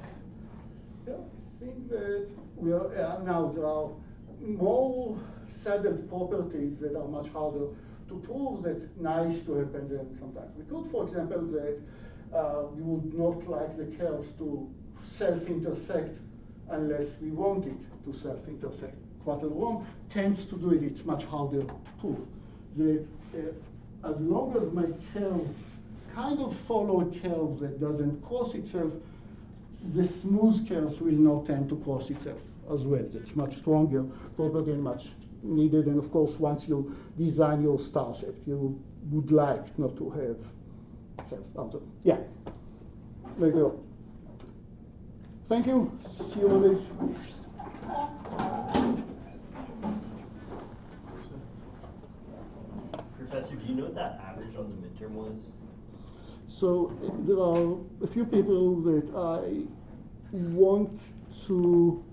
yeah, I think that we are now there are more saddled properties that are much harder to prove that nice to happen than sometimes. We could, for example, that we would not like the curves to self-intersect unless we want it to self-intersect. Quaternion tends to do it, it's much harder to prove. That as long as my curves kind of follow a curve that doesn't cross itself, the smooth curves will not tend to cross itself as well. That's much stronger property and much needed. And of course, once you design your star shape, you would like not to have curves out of. Yeah, later on. Thank you. See you Monday. Professor, do you know what that average on the midterm was? So there are a few people that I want to,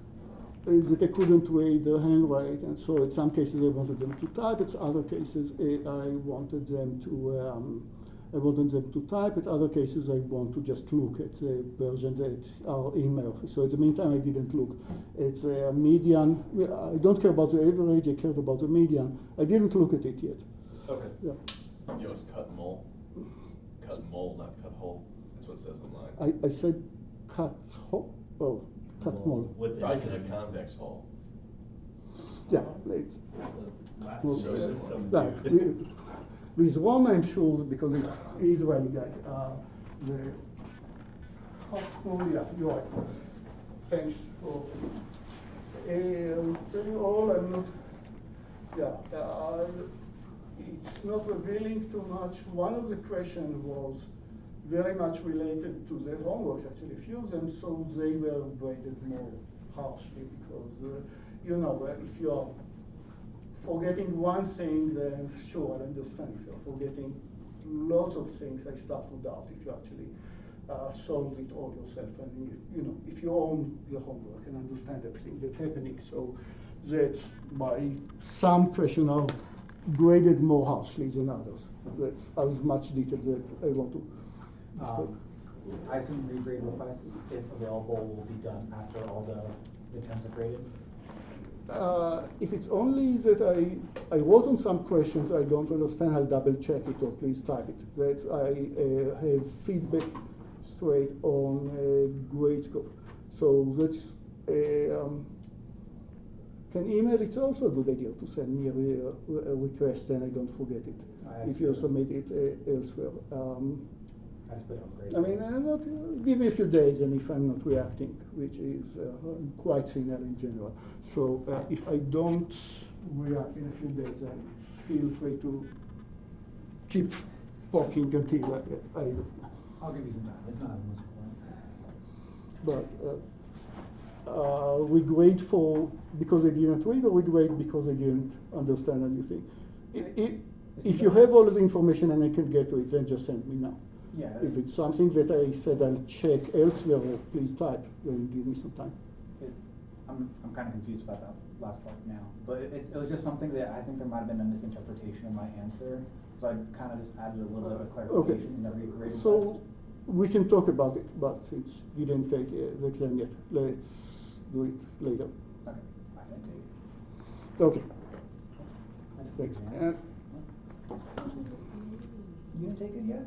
that I couldn't read their handwrite, and so in some cases I wanted them to type, in other cases I wanted them to type, in other cases I want to just look at the versions that are in my office. So in the meantime I didn't look. It's a median. I don't care about the average, I cared about the median. I didn't look at it yet. Okay. Yeah. You know, it's cut and mold. Cut and mold, not cut hole. That's what it says on mine. I said cut hole. Oh, cut mold. Probably because of convex hole. Yeah, it's. Last So year, similar. some Right. dude. With one, I'm sure because it's Israeli guy. The oh yeah, you're right. Thanks for. Tell you all, I'm not. Yeah, it's not revealing too much. One of the questions was very much related to the homeworks, actually, a few of them, so they were graded more harshly because, you know, if you're forgetting one thing, then sure, I understand. If you're forgetting lots of things, I start to doubt if you actually solved it all yourself. And, you know, if you own your homework and understand everything that's happening. So that's why some questions are graded more harshly than others. That's as much detail that I want to discuss. I assume regrade requests, if available, will be done after all the terms are graded? If it's only that I wrote on some questions I don't understand, I'll double check it or please type it. That's I have feedback straight on grade scope. So that's can email. It's also a good idea to send me a request, and I don't forget it if you submit it elsewhere. I just put it on grade. I mean, give me a few days, and if I'm not reacting, which is quite similar in general. So if I don't react in a few days, then feel free to keep poking until I'll give you some time. It's not the most important. But we grade for because I didn't read, or we grade because I didn't understand anything. If you have all of the information and I can get to it, then just send me now. Yeah. If it's something that I said I'll check elsewhere, please type, then give me some time. I'm kind of confused about that last part now, but it was just something that I think there might have been a misinterpretation of my answer, so I kind of just added a little bit of clarification in the regrade request. So we can talk about it, but since you didn't take the exam yet, let's do it later. Okay, I can take it. Okay. Thanks. You didn't take it yet?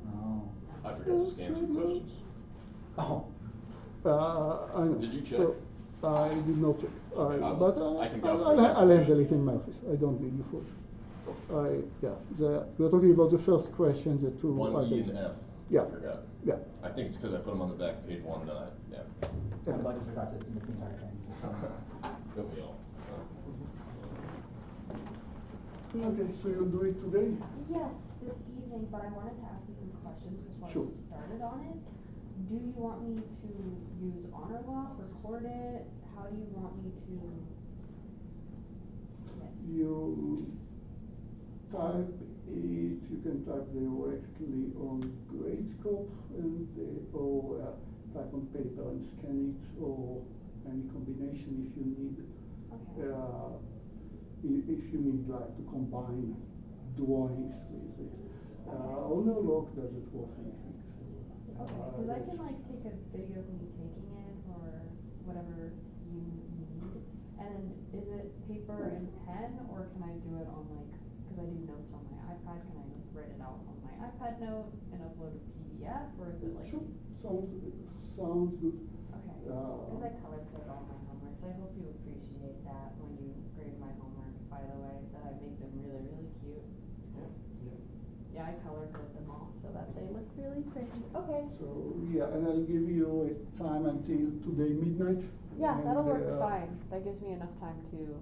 No. I forgot to scan some questions. Oh. I know. Did you check? So I did not check. But I can I'll handle it in my office. I don't need you for it. We're talking about the first question, the two 1E items. and F. Yeah. I forgot. Yeah. I think it's because I put them on the back page one, then I just forgot to submit the entire thing. Don't we all? Okay, so you'll do it today? Yes, this evening, but I wanted to ask you some questions before Sure. I started on it. Do you want me to use honor lock, record it? How do you want me to? Yes. You type it, you can type directly on GradeScope and or type on paper and scan it, or any combination if you need. Okay. If you need like to combine drawings with it. AlonEfrat doesn't worth anything. Okay, because I can like take a video of me taking it or whatever you need. And then is it paper and pen, or can I do it on like, because I do notes on my iPad, can I like write it out on my iPad note and upload a PDF, or is it like? Sure, sounds good. Okay, because I color code all my homeworks. I hope you appreciate that when you grade my homework, by the way, that I make them really, really cute. Yeah, I color code them all so that they look really pretty. Okay. So yeah, and I'll give you a time until today midnight. Yeah, and, that'll work fine. That gives me enough time to.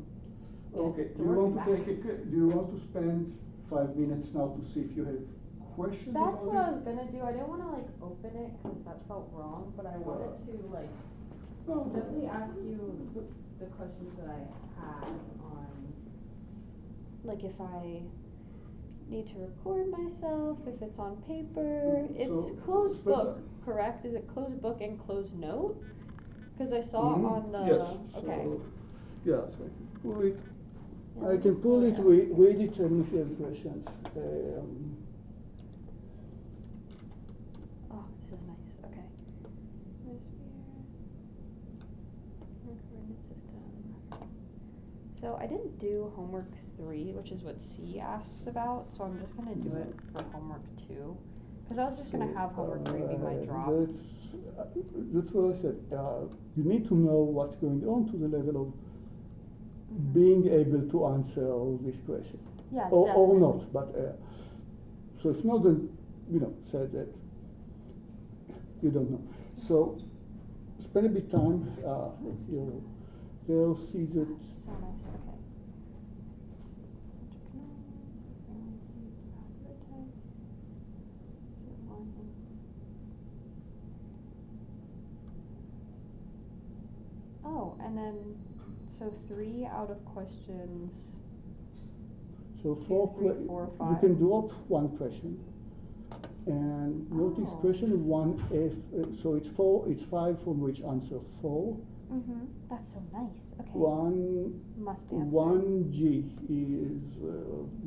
Okay. Do you want to do you want to spend 5 minutes now to see if you have questions? That's about what it? I was gonna do. I didn't want to like open it because that felt wrong, but I wanted to like definitely ask you the questions that I had on, like if I need to record myself, if it's on paper. It's So, closed book, correct? Is it closed book and closed note? Because I saw on the. Yes. Okay. So, yeah, so I can pull it. Yeah, I can pull it, read it, and if you have questions. Oh, this is nice. Okay. Coordinate system. So I didn't do homework 3, which is what C asks about. So I'm just gonna do it for homework 2, because I was just gonna have homework 3 be my drop. That's what I said. You need to know what's going on to the level of being able to answer all these questions. Yeah, or not, but so it's not that, said that you don't know. So spend a bit time, you'll see that. So nice, okay. Oh, and then, so 3 out of questions. So 2, four 3, 4, 5. you can drop 1 question, and notice question 1F. So it's 5 from which answer 4. That's so nice. Okay. 1 must answer. 1G is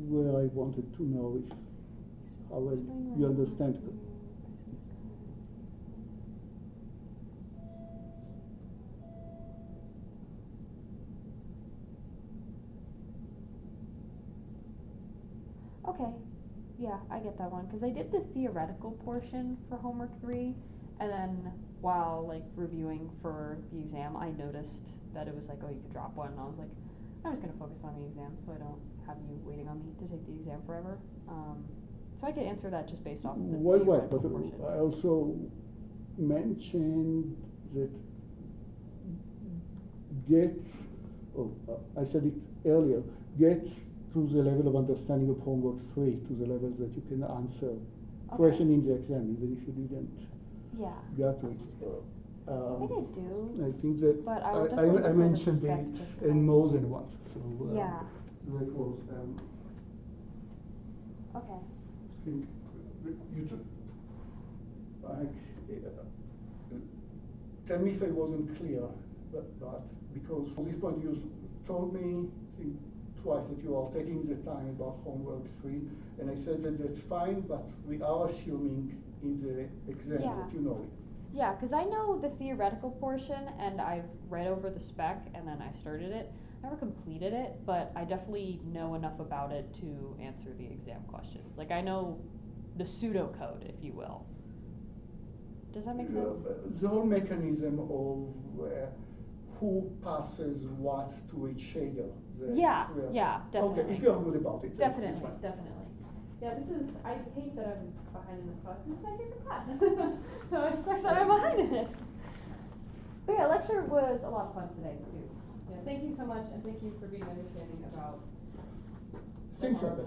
where I wanted to know if how well you understand. Okay, yeah, I get that one, because I did the theoretical portion for homework 3, and then while like reviewing for the exam, I noticed that it was like, oh, you could drop one, and I was like, I'm just gonna focus on the exam, so I don't have you waiting on me to take the exam forever. So I could answer that just based off the theoretical portion. I also mentioned that I said it earlier, get to the level of understanding of homework 3, to the level that you can answer question in the exam, even if you didn't get to it. I think I do. I think that but I mentioned it and more than once. So yeah. That was Okay. I think you took tell me if I wasn't clear, but because at this point you told me, I think twice, that you are taking the time about homework 3, and I said that that's fine, but we are assuming in the exam that you know it. Yeah, because I know the theoretical portion, and I've read over the spec, and then I started it. Never completed it, but I definitely know enough about it to answer the exam questions. Like, I know the pseudocode, if you will. Does that make sense? The whole mechanism of who passes what to which shader. Yeah, definitely. Okay, if you're good about it. Definitely. Yeah, I hate that I'm behind in this class, because it's my favorite class. So it sucks that I'm behind in it. But yeah, lecture was a lot of fun today, too. Yeah, thank you so much, and thank you for being understanding about things happen.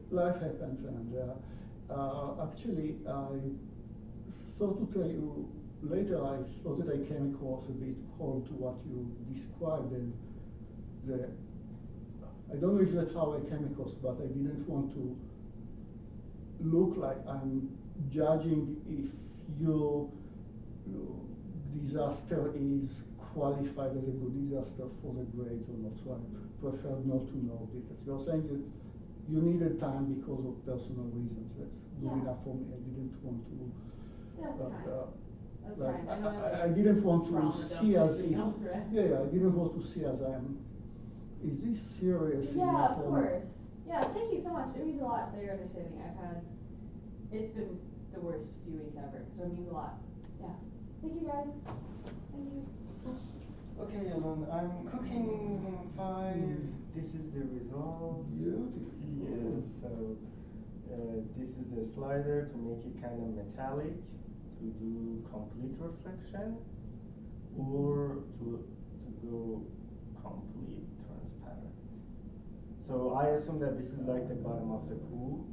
Life happens, and actually, I thought to tell you later. I thought that I came across a bit cold to what you described, and I don't know if that's how I came across, but I didn't want to look like I'm judging if you disaster is qualified as a good disaster for the grades or not. So I prefer not to know because you're saying that you needed time because of personal reasons. That's good Yeah. enough for me. I didn't want to. That's fine. That's Like, fine. I know I didn't want trauma to dump see as everything if. else, right? Yeah, I didn't want to see as I'm. Is this serious Yeah, enough? of course. Yeah, thank you so much. It means a lot that you're understanding. It's been the worst few weeks ever, so it means a lot. Yeah. Thank you guys. Thank you. Okay, Alon, I'm cooking 5. This is the result. Beautiful. Yes, so this is the slider to make it kind of metallic, to do complete reflection, or to go complete transparent. So I assume that this is like the bottom of the pool.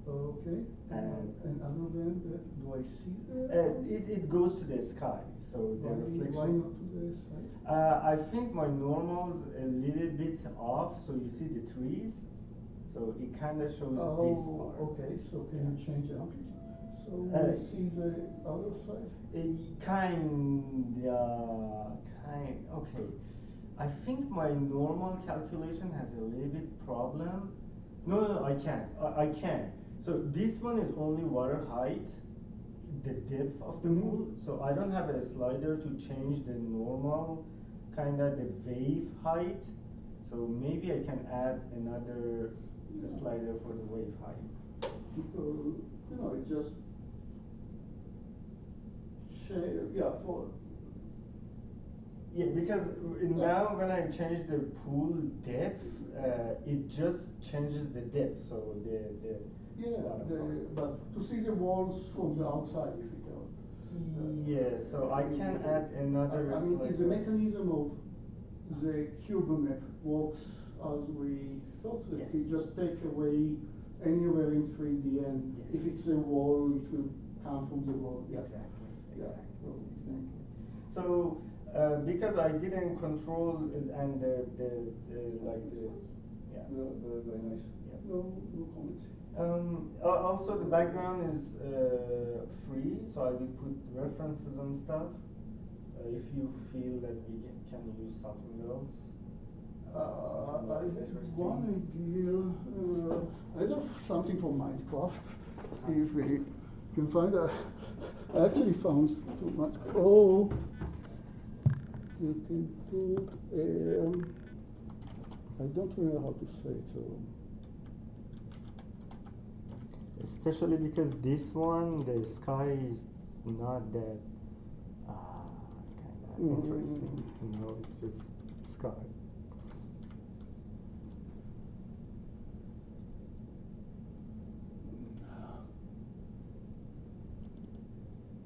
Okay. And other than that, do I see that? It goes to the sky, so the reflection. Why not to the side? I think my normal's a little bit off, so you see the trees, so it kind of shows this part. Okay, so can you change the amplitude? So we see the other side? Okay. I think my normal calculation has a little bit problem. No, I can't. I can. So this one is only water height, the depth of the pool. So I don't have a slider to change the normal, kind of the wave height. So maybe I can add another slider for the wave height. It just for. Yeah, because now when I change the pool depth, it just changes the depth. So but to see the walls from the outside, if you can. Yeah, so I can add another. I mean, is the mechanism of the CubeMap works as we thought? So Yes. it just take away anywhere in 3D, and Yes. if it's a wall, it will come from the wall. Yeah. Exactly. Yeah. So because I didn't control and Very nice. Yeah. No comments. Also, the background is free, so I will put references and stuff. If you feel that we can use something else. I had one idea. I have something for Minecraft. If we can find I actually found too much. Oh, you can put. I don't know how to say it. So. Especially because this one, the sky is not that kind of interesting. It's just sky.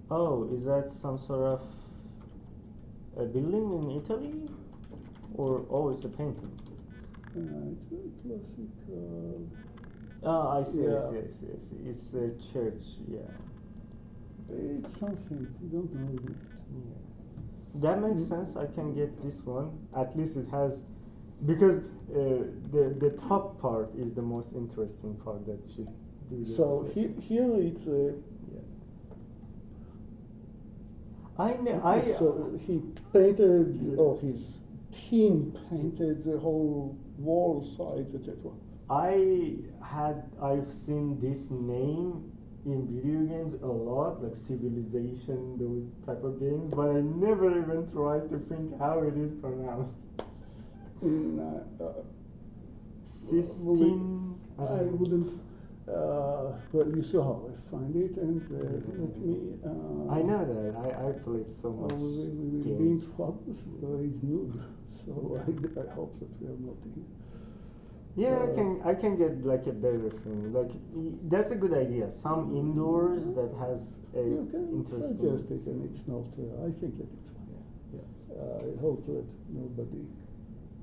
Oh, is that some sort of a building in Italy? Or it's a painting? It's very classical. Oh, I see. Yeah. It's a church, yeah. It's something, you don't know it. Yeah. That makes sense. I can get this one. At least it has, because the top part is the most interesting part that should do the So reflection. here it's Yeah. so he painted, or his team painted the whole wall sides, etc. I've seen this name in video games a lot, like Civilization, those type of games, but I never even tried to think how it is pronounced. Sistine. I wouldn't. But you saw how I find it, and let me. I know that. I played so much. We've been struck is nude, so I hope that we are not in. Yeah, I can get like a better thing. Like that's a good idea. Some indoors that has a You can interesting. suggest it, and it's not. I think that it's fine. Yeah. I hope that nobody.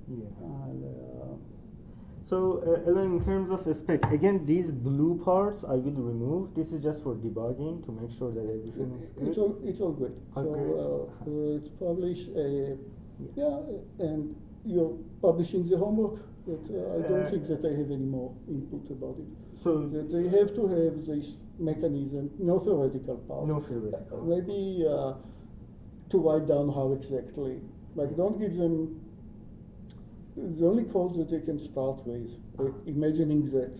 Yeah. So, Ellen, in terms of spec, again, these blue parts I will remove. This is just for debugging to make sure that everything is good. It's all great. So it's published. And you're publishing the homework. That I don't think that I Uh, have any more input about it. So That they have to have this mechanism, no theoretical part. No theoretical. Maybe to write down how exactly, but don't give them the only code that they can start with, imagining that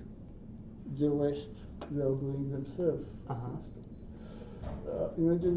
the rest they are doing themselves. Uh-huh. Imagine